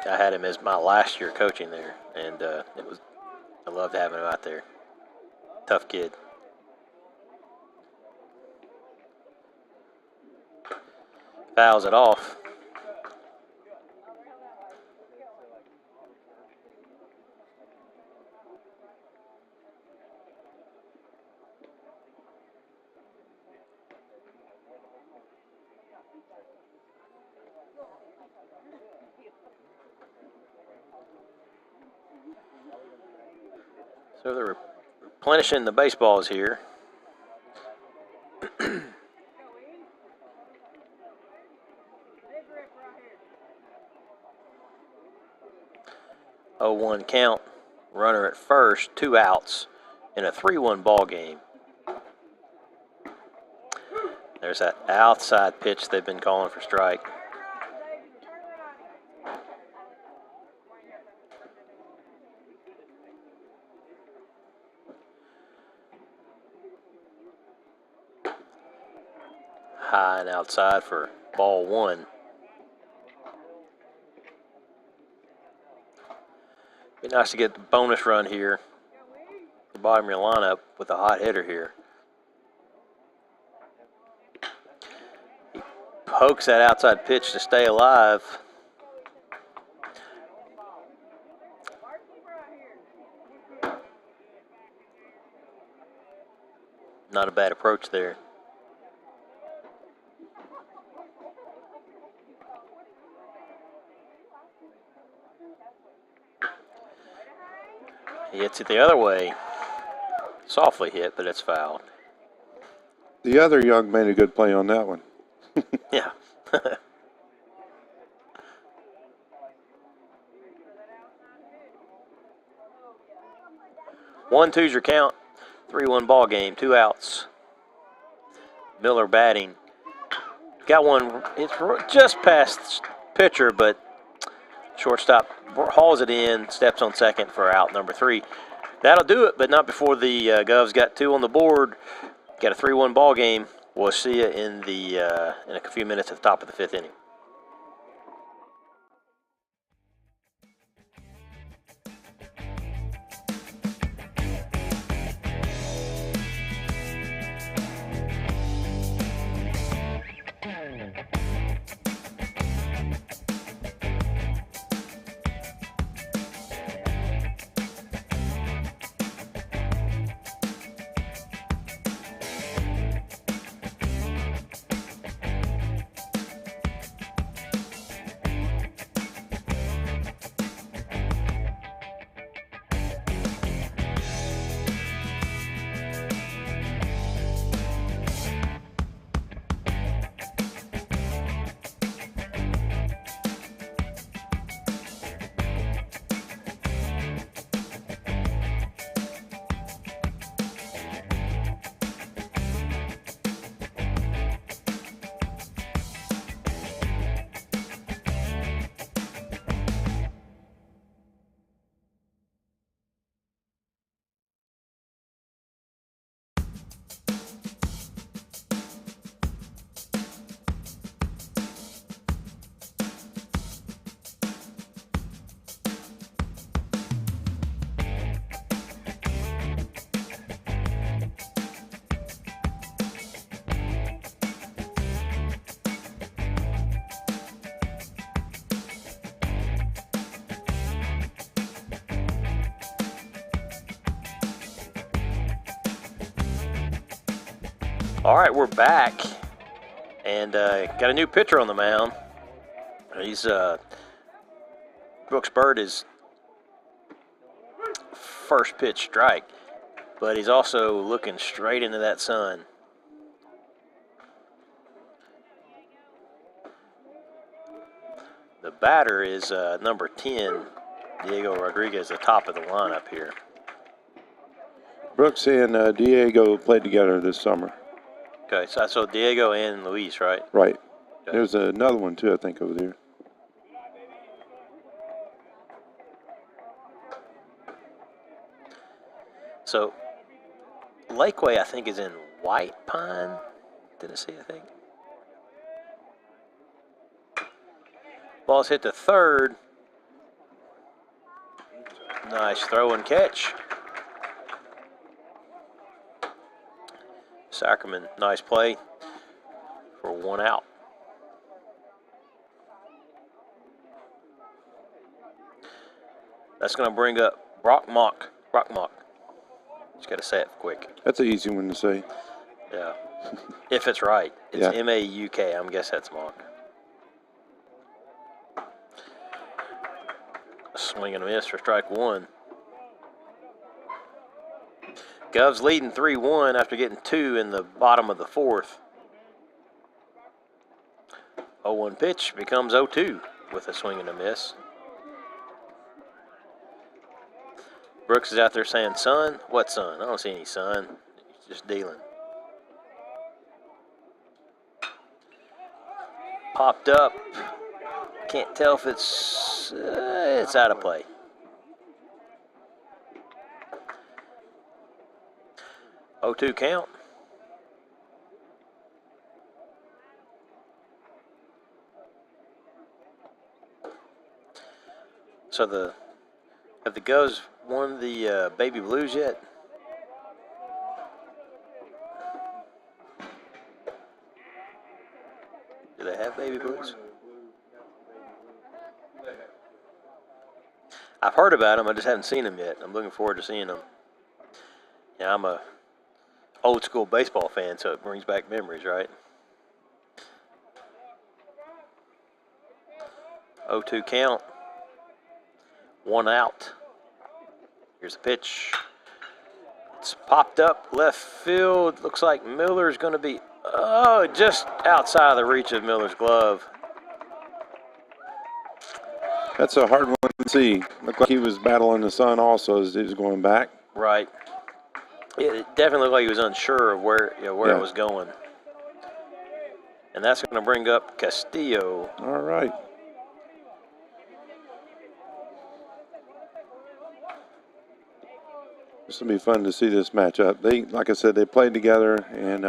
I had him as my last year coaching there, and I loved having him out there. Tough kid. Fouls it off. So they're replenishing the baseballs here. 0-1 count, runner at first, 2 outs in a 3-1 ball game. There's that outside pitch they've been calling for strike. High and outside for ball 1. Be nice to get the bonus run here. The bottom of your lineup with a hot hitter here. He pokes that outside pitch to stay alive. Not a bad approach there. He hits it the other way. Softly hit, but it's fouled. The other young made a good play on that one. Yeah. 1-2's your count. 3-1 ball game. 2 outs. Miller batting. Got one. It's just past pitcher, but shortstop hauls it in. Steps on second for out number 3. That'll do it, but not before the Govs got 2 on the board. Got a 3-1 ball game. We'll see you in a few minutes at the top of the 5th inning. All right, we're back, and got a new pitcher on the mound. He's Brooks Bird is first pitch strike, but he's also looking straight into that sun. The batter is number 10, Diego Rodriguez, the top of the lineup here. Brooks and Diego played together this summer. Okay, so I saw Diego and Luis, right? Right. Okay. There's another one, too, I think, over there. So, Lakeway, I think, is in White Pine, Tennessee, I think. Ball's hit to third. Nice throw and catch. Sackerman, nice play for 1 out. That's going to bring up Brockmock. Just got to say it quick. That's an easy one to say. Yeah. If it's right. It's Yeah. M-A-U-K. I'm guess that's Mock. Swing and a miss for strike 1. Govs leading 3-1 after getting 2 in the bottom of the 4th. 0-1 pitch becomes 0-2 with a swing and a miss. Brooks is out there saying, "Sun? What sun? I don't see any sun. He's just dealing." Popped up. Can't tell if it's out of play. Oh, 2 count. So have the Govs won the Baby Blues yet? Do they have Blues. I've heard about them. I just haven't seen them yet. I'm looking forward to seeing them. Yeah, I'm a old school baseball fan, so it brings back memories, right? 0-2 count. 1 out. Here's the pitch. It's popped up left field. Looks like Miller's going to be, just outside of the reach of Miller's glove. That's a hard one to see. Looked like he was battling the sun also as he was going back. Right. It definitely looked like he was unsure of where it was going. And that's going to bring up Castillo. All right. This will be fun to see this matchup. They, like I said, they played together, and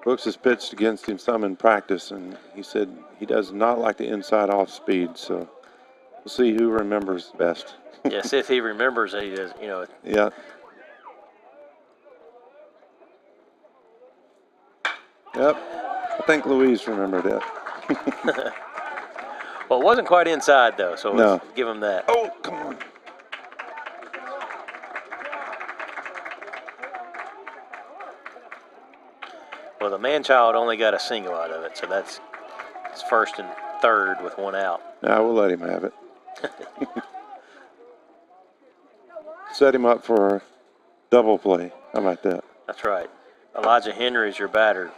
Brooks has pitched against him some in practice, and he said he does not like the inside off speed. So we'll see who remembers best. Yes, if he remembers that he does, Yeah. Yep. I think Louise remembered it. Well, it wasn't quite inside, though, so No. let's give him that. Oh, come on. Well, the man-child only got a single out of it, so that's his first and third with 1 out. Now we'll let him have it. Set him up for a double play. How about that? That's right. Elijah Henry is your batter.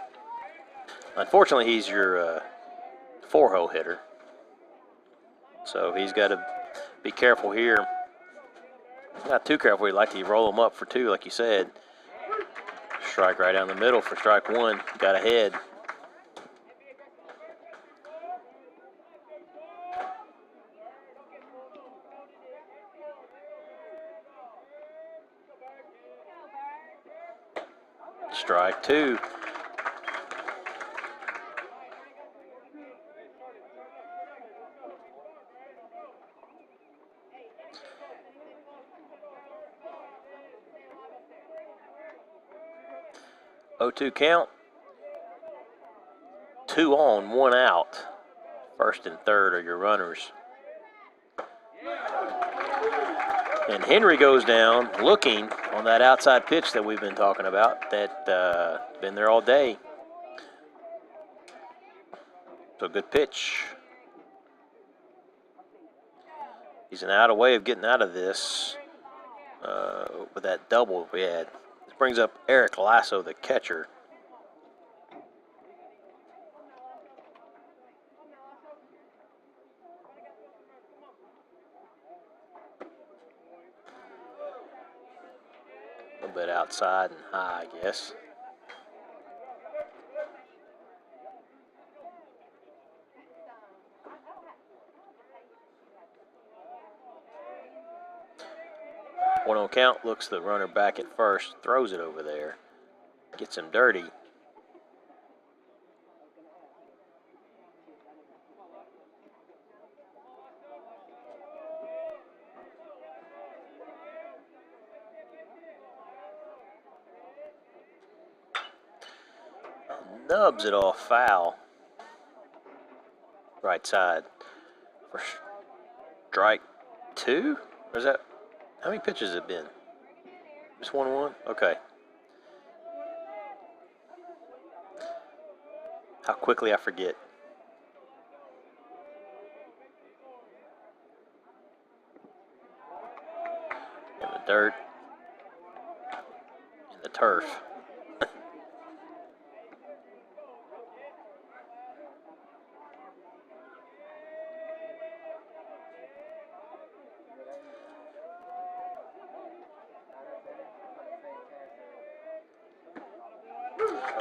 Unfortunately, he's your 4-hole hitter. So he's got to be careful here. Not too careful. He'd like to roll him up for 2, like you said. Strike right down the middle for strike 1. Got ahead. Strike 2. Oh, 2 count. 2 on, 1 out. First and third are your runners. And Henry goes down looking on that outside pitch that we've been talking about, that been there all day. So good pitch. He's an out of way of getting out of this with that double we had. This brings up Eric Lasso, the catcher. A little bit outside and high, I guess. One on count, looks the runner back at first, throws it over there, gets him dirty. Nubs it off foul. Right side for strike 2? Or is that, how many pitches has it been? Just 1-1? Okay. How quickly I forget. In the dirt. In the turf.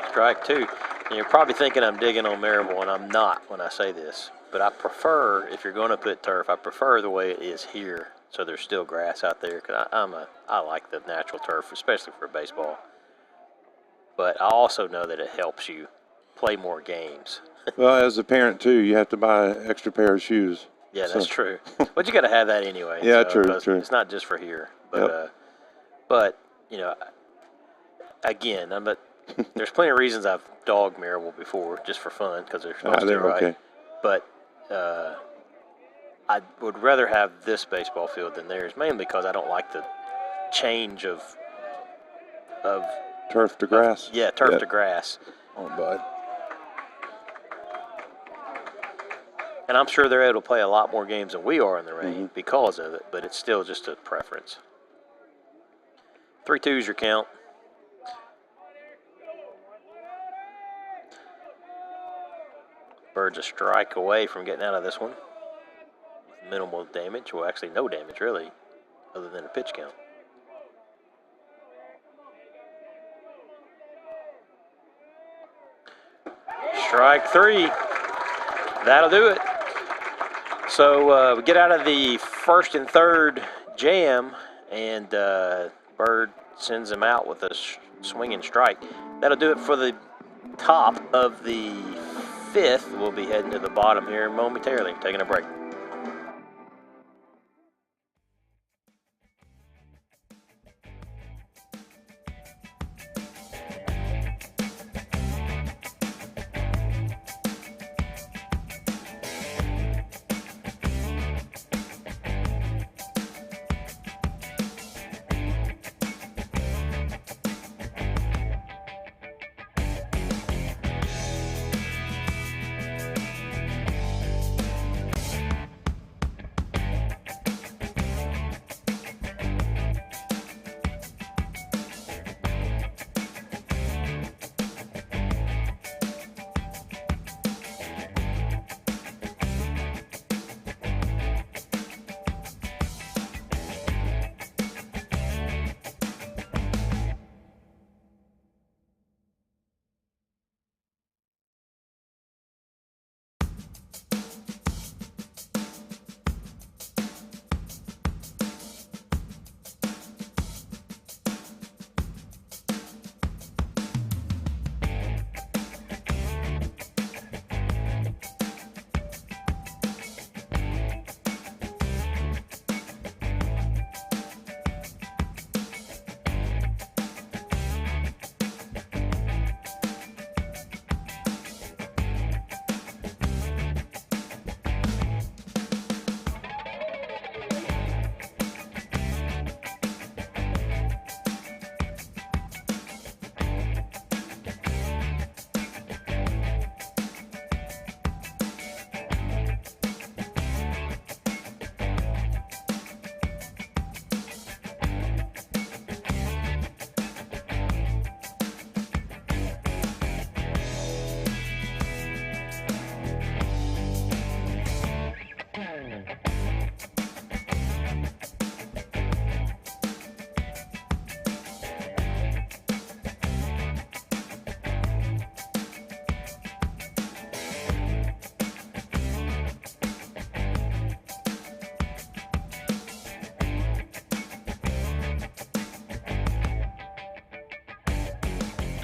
Strike 2. And you're probably thinking I'm digging on Marable, and I'm not when I say this. But I prefer, if you're going to put turf, I prefer the way it is here, so there's still grass out there. Because I like the natural turf, especially for baseball. But I also know that it helps you play more games. Well, as a parent too, you have to buy an extra pair of shoes. Yeah, that's true. But you got to have that anyway. Yeah, true. It's not just for here. But Yep. but again, There's plenty of reasons I've dogged Maryville before, just for fun, because they're supposed to, They're right? okay. But I would rather have this baseball field than theirs, mainly because I don't like the change of Turf to grass. turf to grass. Oh, bud. And I'm sure they're able to play a lot more games than we are in the rain because of it, but it's still just a preference. 3-2 is your count. Bird's a strike away from getting out of this one. Minimal damage, well, actually no damage really, other than a pitch count. Strike 3. That'll do it. So we get out of the first and third jam, and Bird sends him out with a swinging strike. That'll do it for the top of the fifth. We'll be heading to the bottom here momentarily, taking a break.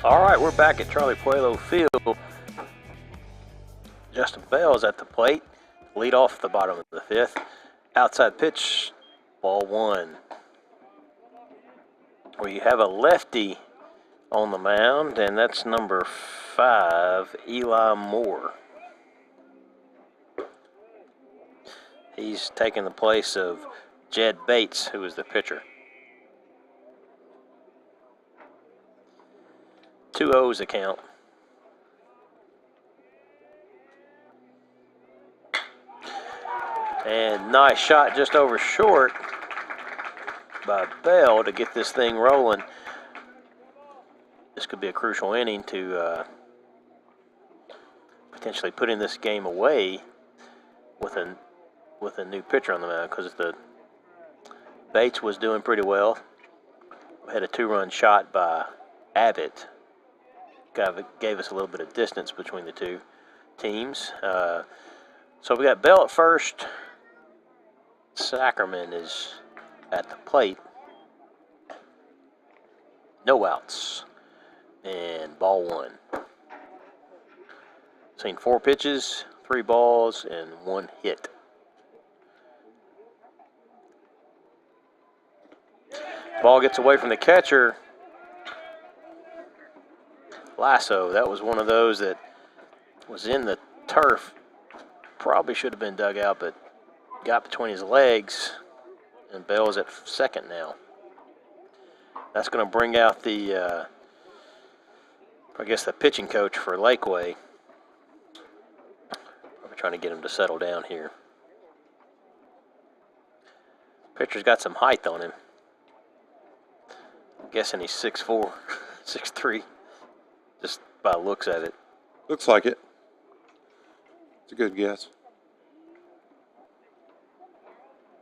All right, we're back at Charlie Puelo Field. Justin Bell's at the plate. Lead off the bottom of the fifth. Outside pitch, ball one. We have a lefty on the mound, and that's number 5, Eli Moore. He's taking the place of Jed Bates, who is the pitcher. 2-0's the count. And nice shot just over short by Bell to get this thing rolling. This could be a crucial inning to potentially putting this game away with a new pitcher on the mound, because the Bates was doing pretty well. We had a 2-run shot by Abbott. Gave us a little bit of distance between the two teams. So we got Bell at first. Sackerman is at the plate. No outs. And ball one. Seen 4 pitches, 3 balls, and 1 hit. Ball gets away from the catcher. lasso. That was one of those that was in the turf. Probably should have been dug out, but got between his legs, and Bell's at second now. That's going to bring out the, I guess, the pitching coach for Lakeway. We're trying to get him to settle down here. Pitcher's got some height on him. I'm guessing he's 6'4", 6'3", just by looks at it. Looks like it. It's a good guess.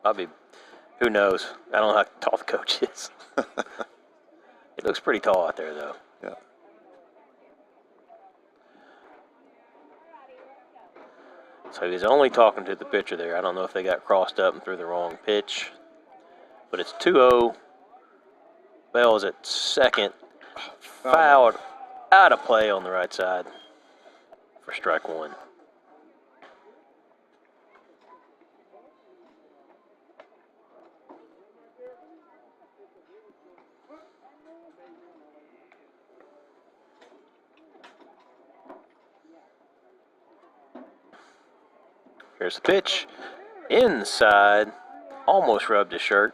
Probably, who knows? I don't know how tall the coach is. It looks pretty tall out there, though. Yeah. So he's only talking to the pitcher there. I don't know if they got crossed up and threw the wrong pitch. But it's 2-0. Bell's at second. Fouled out of play on the right side for strike one. Here's the pitch. Inside. Almost rubbed his shirt.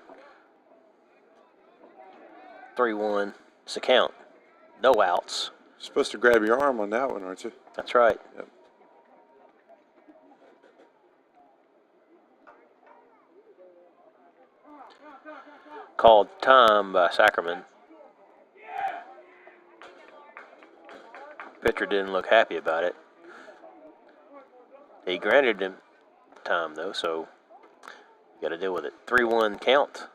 3-1. It's a count. No outs. You're supposed to grab your arm on that one, aren't you? That's right. Yep. Called time by Sackerman. Pitcher didn't look happy about it. He granted him time, though, so you got to deal with it. 3-1 count.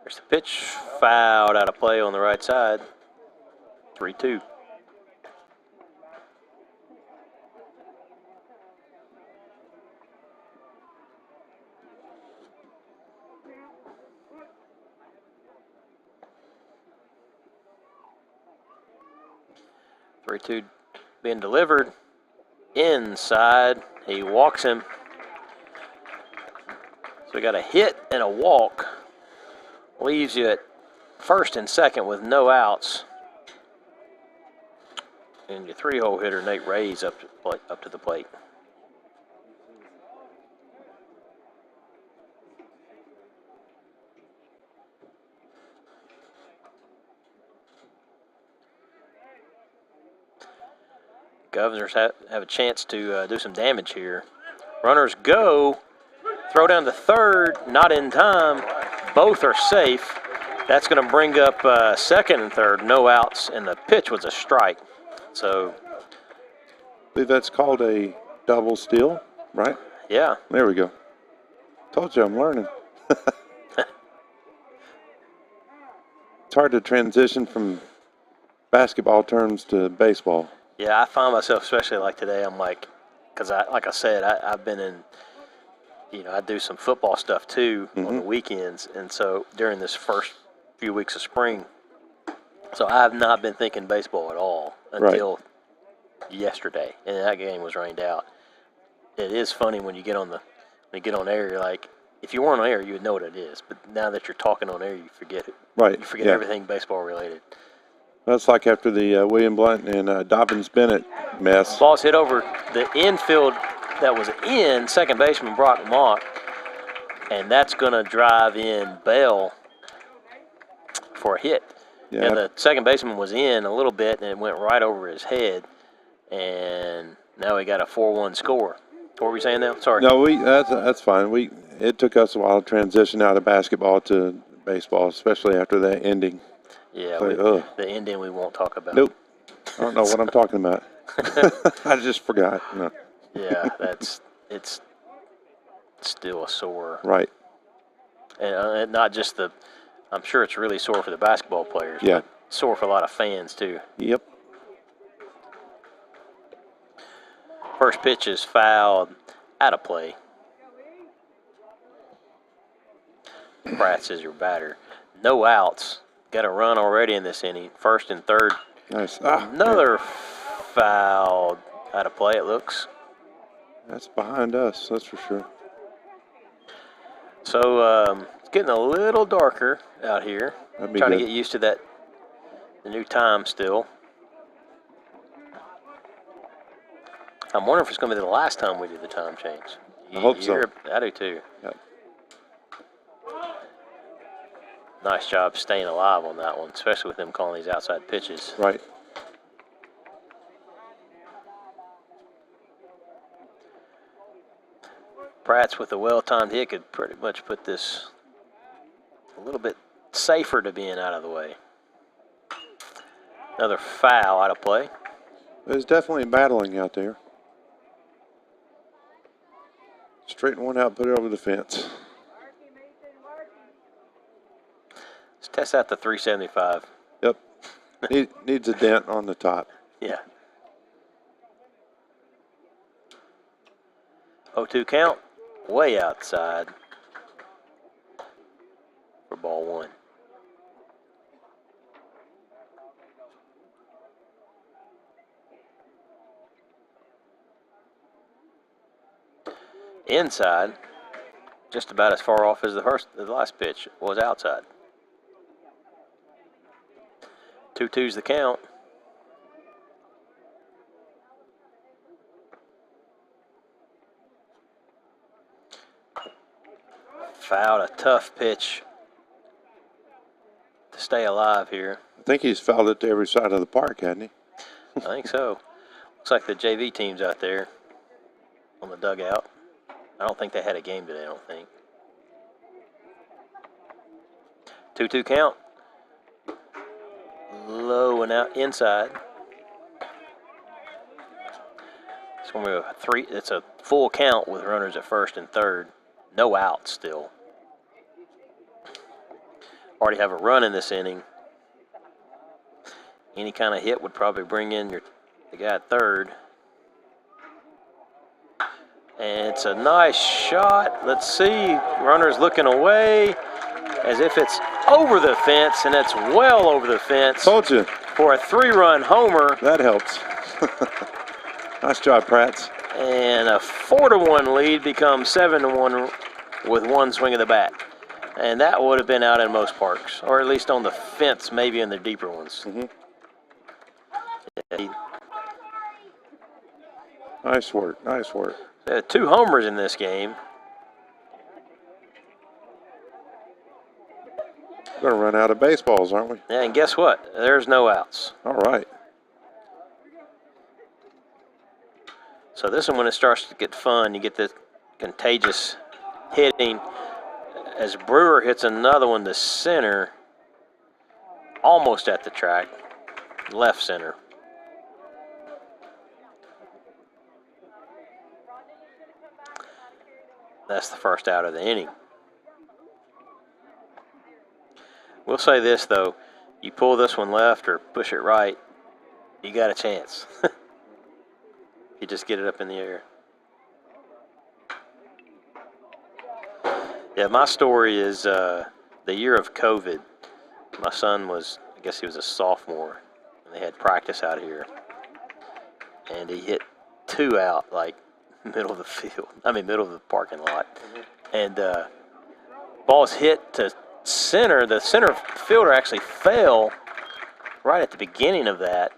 There's the pitch. Fouled out of play on the right side. 3-2. Being delivered inside. He walks him. So we got a hit and a walk. Leaves you at first and second with no outs. And your three-hole hitter, Nate Ray's up to the plate. Governors have a chance to do some damage here. Runners go. Throw down to third. Not in time. Both are safe. That's going to bring up second and third. No outs. And the pitch was a strike. So I believe that's called a double steal, right? Yeah. There we go. Told you I'm learning. It's hard to transition from basketball terms to baseball. Yeah, I find myself, especially like today, I'm like, because like I said, I've been in, I do some football stuff too on the weekends. And so during this first few weeks of spring, so I have not been thinking baseball at all until yesterday. And that game was rained out. It is funny when you get on air, you're like, if you weren't on air, you would know what it is. But now that you're talking on air, you forget it. Right. You forget everything baseball related. That's like after the William Blount and Dobbins Bennett mess. Ball's hit over the infield that was in second baseman Brock Mock, and that's going to drive in Bell for a hit. Yeah. And the second baseman was in a little bit, and it went right over his head, and now we got a 4-1 score. What were we saying now? Sorry. No, that's fine. It took us a while to transition out of basketball to baseball, especially after that ending. Yeah, the ending we won't talk about. Nope. I don't know what I'm talking about. I just forgot. No. Yeah, it's still a sore. Right. And not just I'm sure it's really sore for the basketball players. Yeah. But sore for a lot of fans too. Yep. First pitch is fouled out of play. Kratz is your batter. No outs. Got a run already in this inning. First and third. Nice. Another foul out of play, it looks. That's behind us, that's for sure. So it's getting a little darker out here. That'd be Trying good. to get used to that the new time still. I'm wondering if it's going to be the last time we do the time change. I hope so. I do too. Yep. Nice job staying alive on that one, especially with them calling these outside pitches. Right. Pratt's with a well-timed hit could pretty much put this a little bit safer to being out of the way. Another foul out of play. There's definitely battling out there. Straighten one out, put it over the fence. Let's test out the 375. Yep. Needs a dent on the top. Yeah. 0-2 count, way outside for ball one. Inside, just about as far off as the last pitch was outside. 2-2's the count. Fouled a tough pitch to stay alive here. I think he's fouled it to every side of the park, hasn't he? I think so. Looks like the JV team's out there on the dugout. I don't think they had a game today, I don't think. 2-2 count. Low and out inside. It's going to be it's a full count with runners at first and third. No outs still. Already have a run in this inning. Any kind of hit would probably bring in the guy at third. And it's a nice shot. Let's see. Runner's looking away as if it's over the fence, and it's well over the fence. Told you. For a 3-run homer. That helps. Nice job, Pratt. And a 4-1 lead becomes 7-1 with one swing of the bat. And that would have been out in most parks, or at least on the fence, maybe in the deeper ones. Mm-hmm. Yeah, Nice work. Nice work. 2 homers in this game. We're going to run out of baseballs, aren't we? And guess what? There's no outs. All right. So this one, when it starts to get fun, you get the contagious hitting. As Brewer hits another one to center, almost at the track, left center. That's the first out of the inning. We'll say this, though. You pull this one left or push it right, you got a chance. You just get it up in the air. Yeah, my story is the year of COVID. My son was, I guess he was a sophomore, and they had practice out here. And he hit 2 out, like, middle of the field. I mean, middle of the parking lot. Mm-hmm. And ball's hit to center. The center fielder actually fell right at the beginning of that.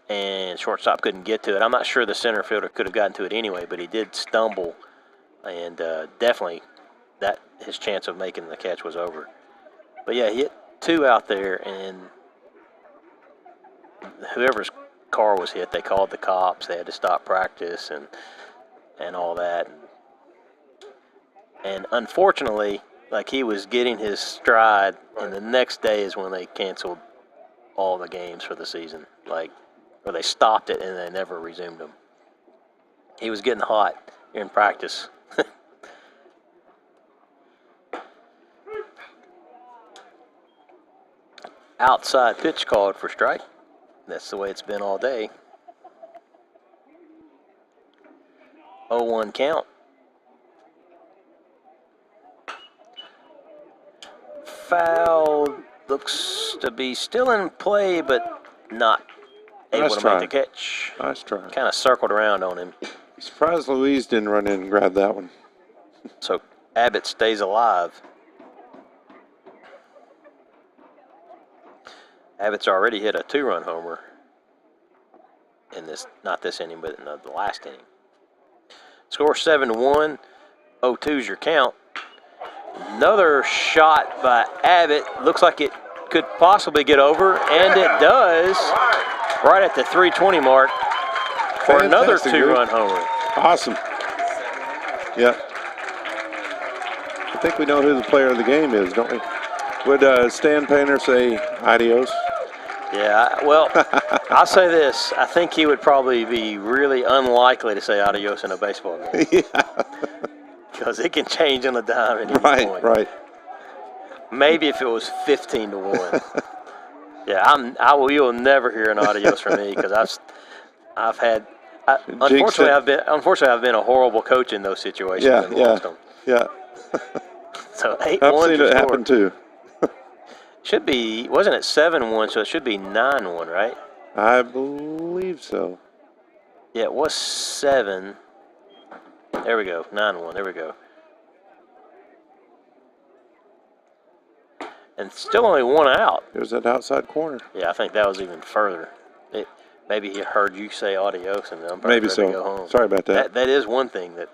And shortstop couldn't get to it. I'm not sure the center fielder could have gotten to it anyway, but he did stumble. And definitely that his chance of making the catch was over. But, yeah, he hit 2 out there, and whoever's car was hit, they called the cops. They had to stop practice and all that. And unfortunately, like, he was getting his stride, and the next day is when they canceled all the games for the season. Like, or they stopped it and they never resumed them. He was getting hot in practice. Outside pitch called for strike. That's the way it's been all day. 0-1 count. Foul looks to be still in play, but not able to make the catch. Nice try. Kind of circled around on him. Surprised Louise didn't run in and grab that one. So Abbott stays alive. Abbott's already hit a 2-run homer in this, not this inning, but in the last inning. Score 7-1. 0-2's your count. Another shot by Abbott. Looks like it could possibly get over, and it does. Right at the 320 mark for another 2-run homer. Awesome. Yeah. I think we know who the player of the game is, don't we? Would Stan Painter say adios? Yeah, well, I'll say this. I think he would probably be really unlikely to say adios in a baseball game. Yeah. Because it can change on a dime at any point. Right. Maybe if it was 15-1. Yeah, you'll never hear an adios from me because unfortunately I've been a horrible coach in those situations and lost them. Yeah. So 8-1. I've seen it happen too. Should be, wasn't it 7-1? So it should be 9-1, right? I believe so. Yeah, it was 7. There we go, 9-1. There we go. And still only 1 out. There's that outside corner. Yeah, I think that was even further. Maybe he heard you say adios and I'm maybe ready to go home. Sorry about that. That is one thing that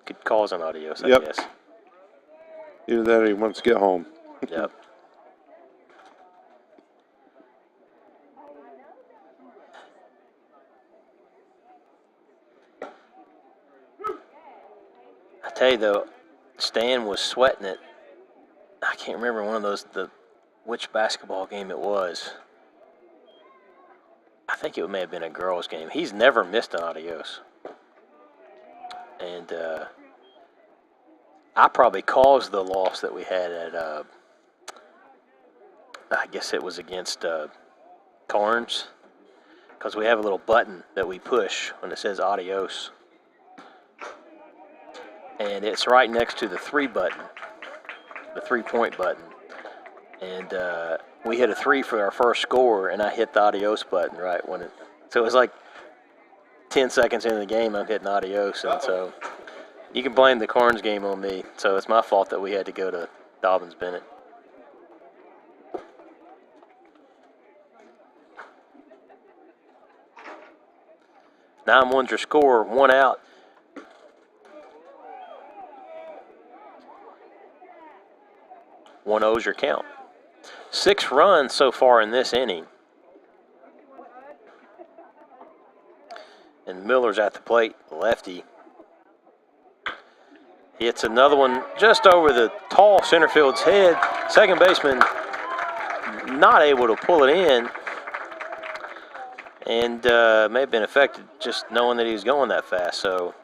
could cause an adios, I guess. Either that or he wants to get home. Yep. I tell you though, Stan was sweating it. I can't remember one of those which basketball game it was. I think it may have been a girls' game. He's never missed an adios, and I probably caused the loss that we had at. I guess it was against Carnes, because we have a little button that we push when it says adios. And it's right next to the 3 button, the 3-point button. And we hit a 3 for our first score, and I hit the adios button right when it. So it was like 10 seconds into the game, I'm hitting adios. And so you can blame the Carnes game on me. So it's my fault that we had to go to Dobbins Bennett. Nine one's your score, 1 out. One O's your count. 6 runs so far in this inning. And Miller's at the plate, lefty. Hits another one just over the tall center field's head. Second baseman not able to pull it in. And may have been affected just knowing that he was going that fast. So,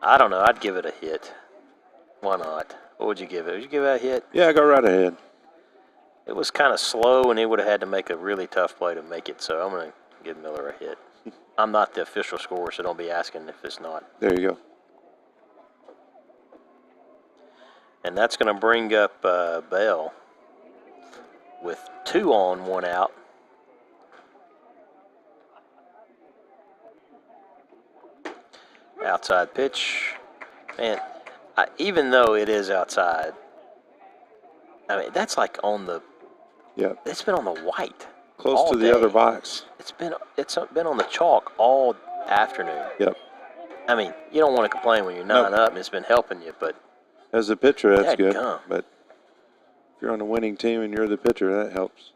I don't know. I'd give it a hit. Why not? What would you give it? Would you give it a hit? Yeah, go right ahead. It was kind of slow, and he would have had to make a really tough play to make it. So I'm going to give Miller a hit. I'm not the official scorer, so don't be asking if it's not. There you go. And that's going to bring up Bell with 2 on, 1 out. Outside pitch. Man, even though it is outside, I mean, that's like on the. Yeah. It's been on the white. Close to the other box. It's been on the chalk all afternoon. Yep. I mean, you don't want to complain when you're 9 up and it's been helping you, but as a pitcher, that's good. Gum. But if you're on a winning team and you're the pitcher, that helps.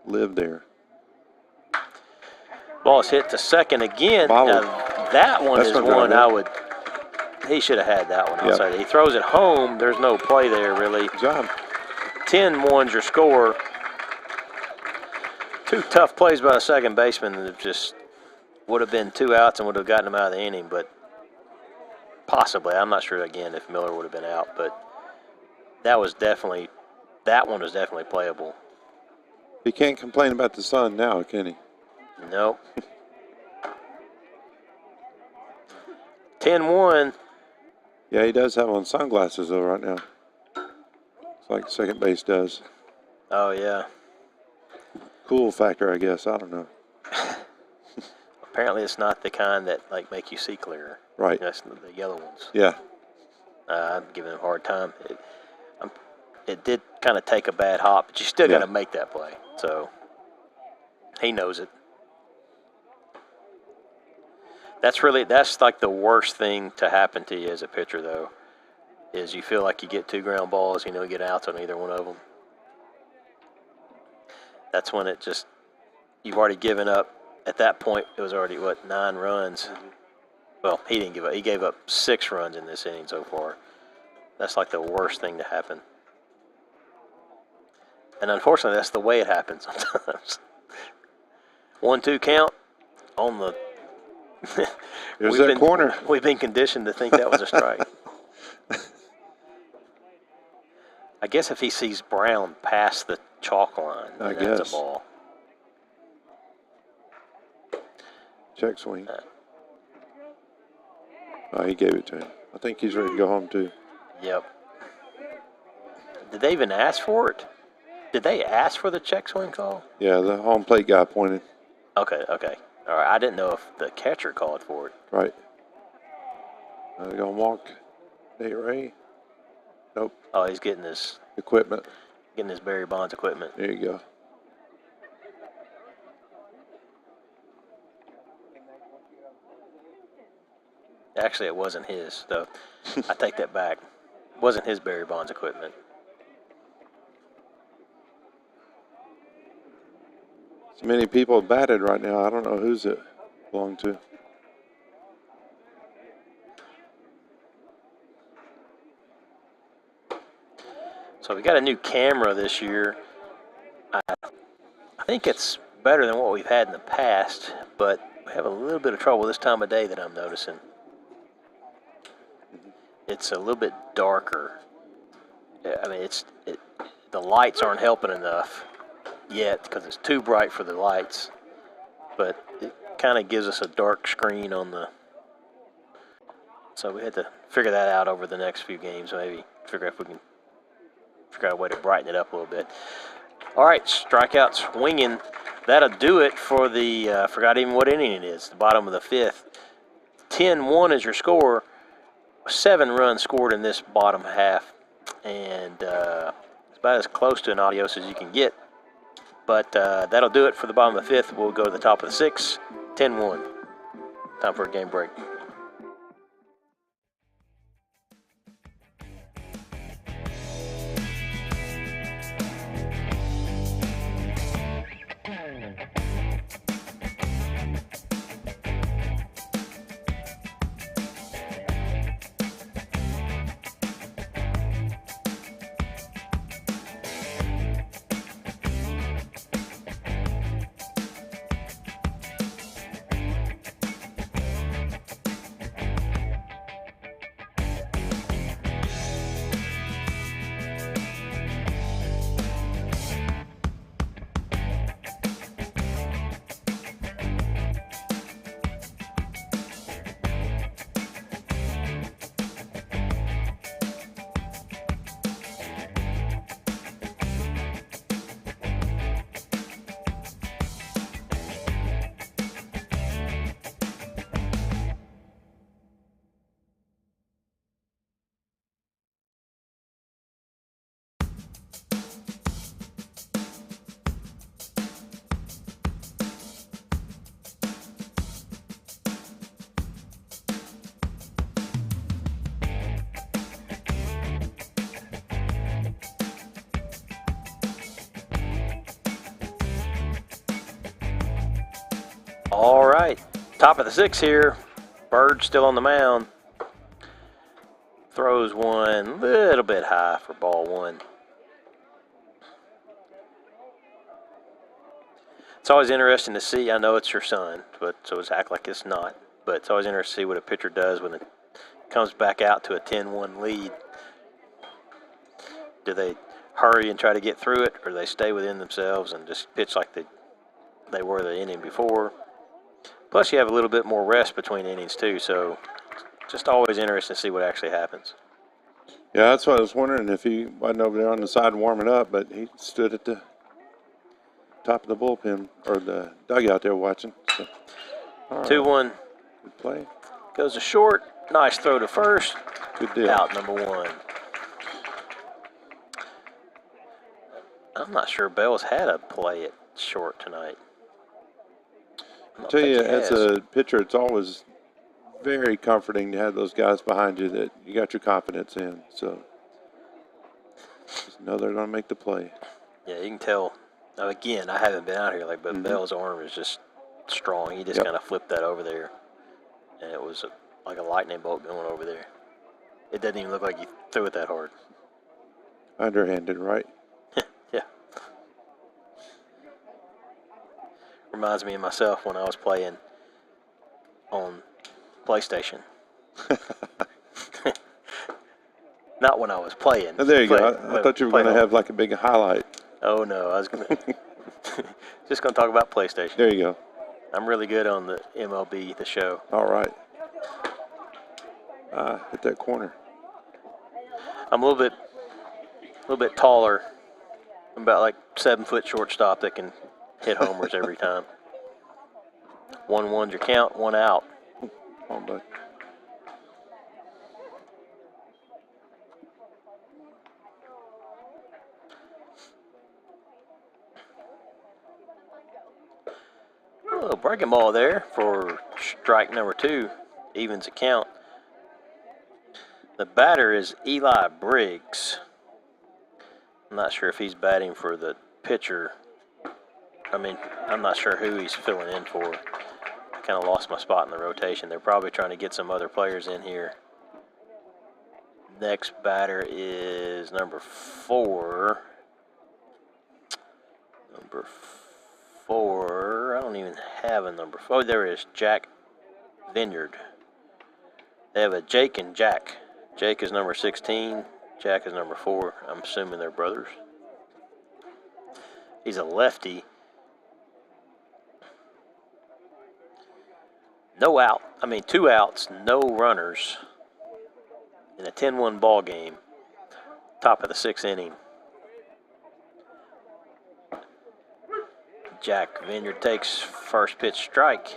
Live there. Ball's hit to second again. Now, that one is one I would. He should have had that one outside. Yep. He throws it home. There's no play there, really. Good job. 10-1's your score. 2 tough plays by the second baseman that just would have been 2 outs and would have gotten him out of the inning, but possibly. I'm not sure, again, if Miller would have been out, but that one was definitely playable. He can't complain about the sun now, can he? Nope. 10-1. Yeah, he does have on sunglasses, though, right now. It's like second base does. Oh, yeah. Cool factor, I guess. I don't know. Apparently, it's not the kind that, like, make you see clearer. Right. That's the yellow ones. Yeah. I'm giving him a hard time. it did kind of take a bad hop, but you still got Yeah. to make that play. So he knows it. That's like the worst thing to happen to you as a pitcher, though, is you feel like you get 2 ground balls, you get outs on either one of them. That's when it just, you've already given up. At that point, it was already, 9 runs. Well, he didn't give up. He gave up 6 runs in this inning so far. That's like the worst thing to happen. And unfortunately, that's the way it happens sometimes. 1-2 count on the. There's that corner. We've been conditioned to think that was a strike. I guess if he sees Brown past the chalk line, then that's a ball. Check swing. Oh, he gave it to him. I think he's ready to go home, too. Yep. Did they even ask for it? Did they ask for the check swing call? Yeah, the home plate guy pointed. Okay. All right, I didn't know if the catcher called for it. Right. They're going to walk Nate Ray. Nope. Oh, he's getting his Equipment. Barry Bonds equipment. There you go. Actually, it wasn't his, though. I take that back. It wasn't his Barry Bonds equipment. So many people batted right now. I don't know who's it belonged to. So we got a new camera this year. I think it's better than what we've had in the past, but we have a little bit of trouble this time of day that I'm noticing. It's a little bit darker. I mean, the lights aren't helping enough yet because it's too bright for the lights, but it kind of gives us a dark screen on the. So we had to figure that out over the next few games, maybe figure out if we can figure out a way to brighten it up a little bit. All right, strikeout swinging. That'll do it for the, forgot even what inning it is, the bottom of the 5th. 10-1 is your score. 7 runs scored in this bottom half. And it's about as close to an adios as you can get. But that'll do it for the bottom of the 5th. We'll go to the top of the 6th. 10-1. Time for a game break. All right, top of the 6th here. Bird still on the mound. Throws one a little bit high for ball 1. It's always interesting to see. I know it's your son, but so it's act like it's not. But it's always interesting to see what a pitcher does when it comes back out to a 10-1 lead. Do they hurry and try to get through it, or do they stay within themselves and just pitch like they were the inning before? Plus, you have a little bit more rest between innings, too, so just always interesting to see what actually happens. Yeah, that's what I was wondering if he wasn't over there on the side warming up, but he stood at the top of the bullpen, or the dugout there watching. So, 2-1. Good play. Goes to short. Nice throw to first. Good deal. Out number 1. I'm not sure Bell's had a play at short tonight. I don't Tell think you, he as has. a pitcher, it's always very comforting to have those guys behind you that you got your confidence in. So just know they're going to make the play. Yeah, you can tell. Now, again, I haven't been out here, but Bell's arm is just strong. He just kind of flipped that over there, and it was like a lightning bolt going over there. It doesn't even look like he threw it that hard. Underhanded, right? Yeah. Reminds me of myself when I was playing on PlayStation. Not when I was playing. Oh, there you go. I thought you were going to have like a big highlight. Oh, no. I was going to just going to talk about PlayStation. There you go. I'm really good on the MLB, the show. All right. Hit that corner. I'm a little bit taller. I'm about like 7-foot shortstop that can hit homers every time. 1-1's your count, 1 out. Come on, bud. Oh, breaking ball there for strike number 2. Evens the count. The batter is Eli Briggs. I'm not sure if he's batting for the pitcher. I'm not sure who he's filling in for. I kind of lost my spot in the rotation. They're probably trying to get some other players in here. Next batter is number 4. Number 4. I don't even have a number 4. Oh, there is Jack Vineyard. They have a Jake and Jack. Jake is number 16. Jack is number 4. I'm assuming they're brothers. He's a lefty. No out. 2 outs, no runners in a 10-1 ball game. Top of the 6th inning. Jack Vineyard takes first pitch strike.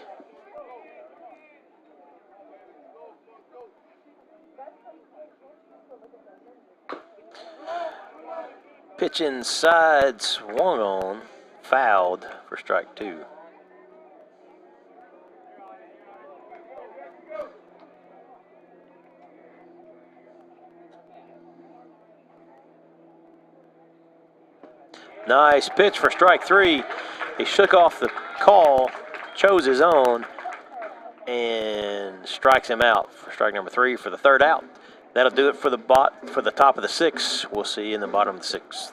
Pitch inside, swung on, fouled for strike 2. Nice pitch for strike 3. He shook off the call, chose his own, and strikes him out for strike number 3 for the 3rd out. That'll do it for the top of the 6th. We'll see you in the bottom of the 6th.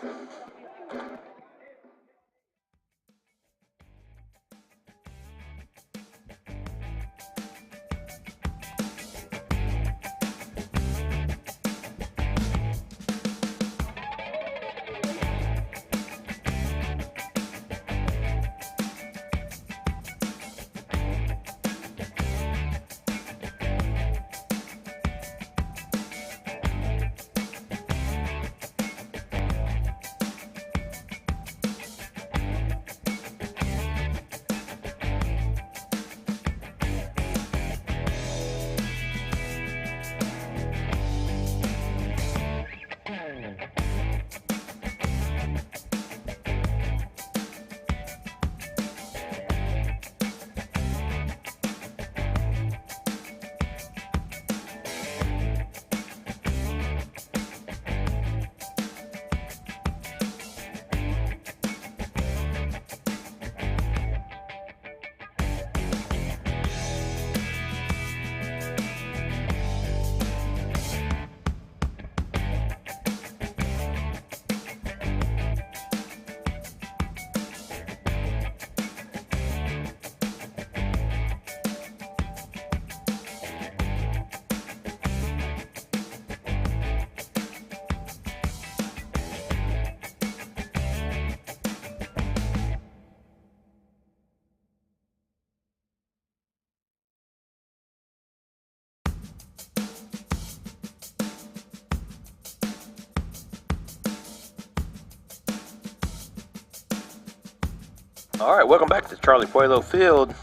All right, welcome back to Charlie Puelo Field.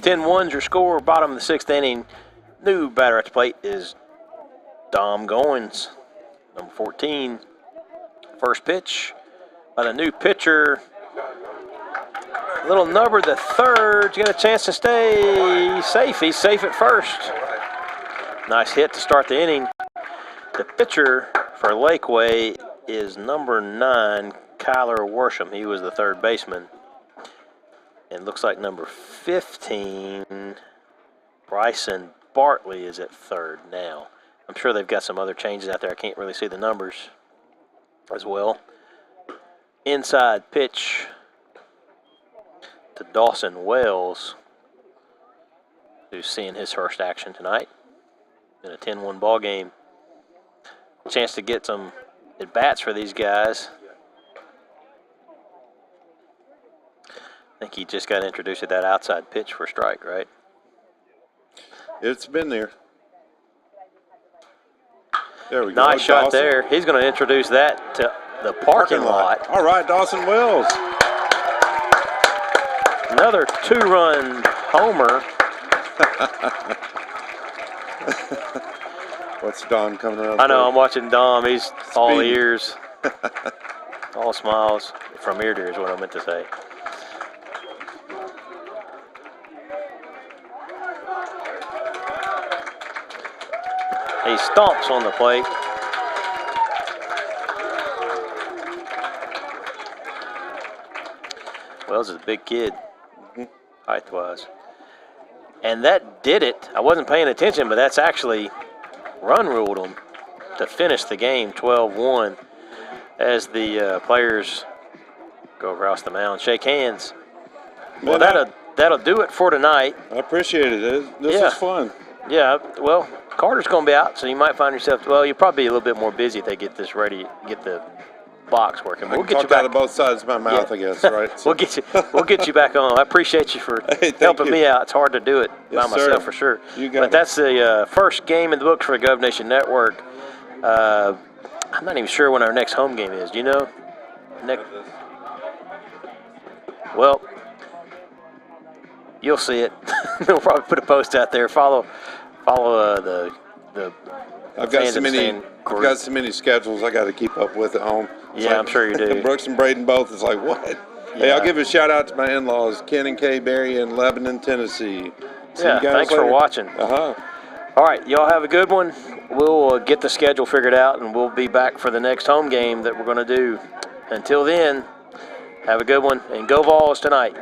10-1's your score, bottom of the 6th inning. New batter at the plate is Dom Goins, number 14. First pitch, by the new pitcher. Little Nubber, the third, got a chance to stay safe. He's safe at first. Nice hit to start the inning. The pitcher for Lakeway is number 9, Kyler Worsham. He was the third baseman. And looks like number 15, Bryson Bartley, is at third now. I'm sure they've got some other changes out there. I can't really see the numbers as well. Inside pitch to Dawson Wells, who's seeing his first action tonight in a 10-1 ball game. Chance to get some at-bats for these guys. I think he just got introduced to that outside pitch for strike, right? It's been there. There we go. Nice shot Dawson. there. He's going to introduce that to the parking lot. All right, Dawson Wells. Another 2-run homer. What's Don coming around? I know, I'm watching Dom. He's all Speed. ears, all smiles. From ear to ear is what I meant to say. He stomps on the plate. Wells is a big kid, height-wise. And that did it. I wasn't paying attention, but that's actually run ruled them to finish the game 12-1 as the players go across the mound, shake hands. Well, that'll do it for tonight. I appreciate it. This was fun. Yeah, well, Carter's going to be out, so you might find yourself, well, you'll probably be a little bit more busy if they get this ready, get the box working. We'll get you back out of both sides of my mouth, I guess, right? So. We'll get you back on. I appreciate you for helping me out. It's hard to do it by myself for sure. But that's the first game in the books for the Gov Nation Network. I'm not even sure when our next home game is. Do you know? Well, you'll see it. We'll probably put a post out there. Follow the. I've got so many schedules I got to keep up with at home. It's I'm sure you do. Brooks and Braden both. It's like, what? Yeah. Hey, I'll give a shout out to my in-laws, Ken and Kay Berry in Lebanon, Tennessee. See you guys thanks later. for watching. All right, y'all have a good one. We'll get the schedule figured out, and we'll be back for the next home game that we're going to do. Until then, have a good one, and go Vols tonight.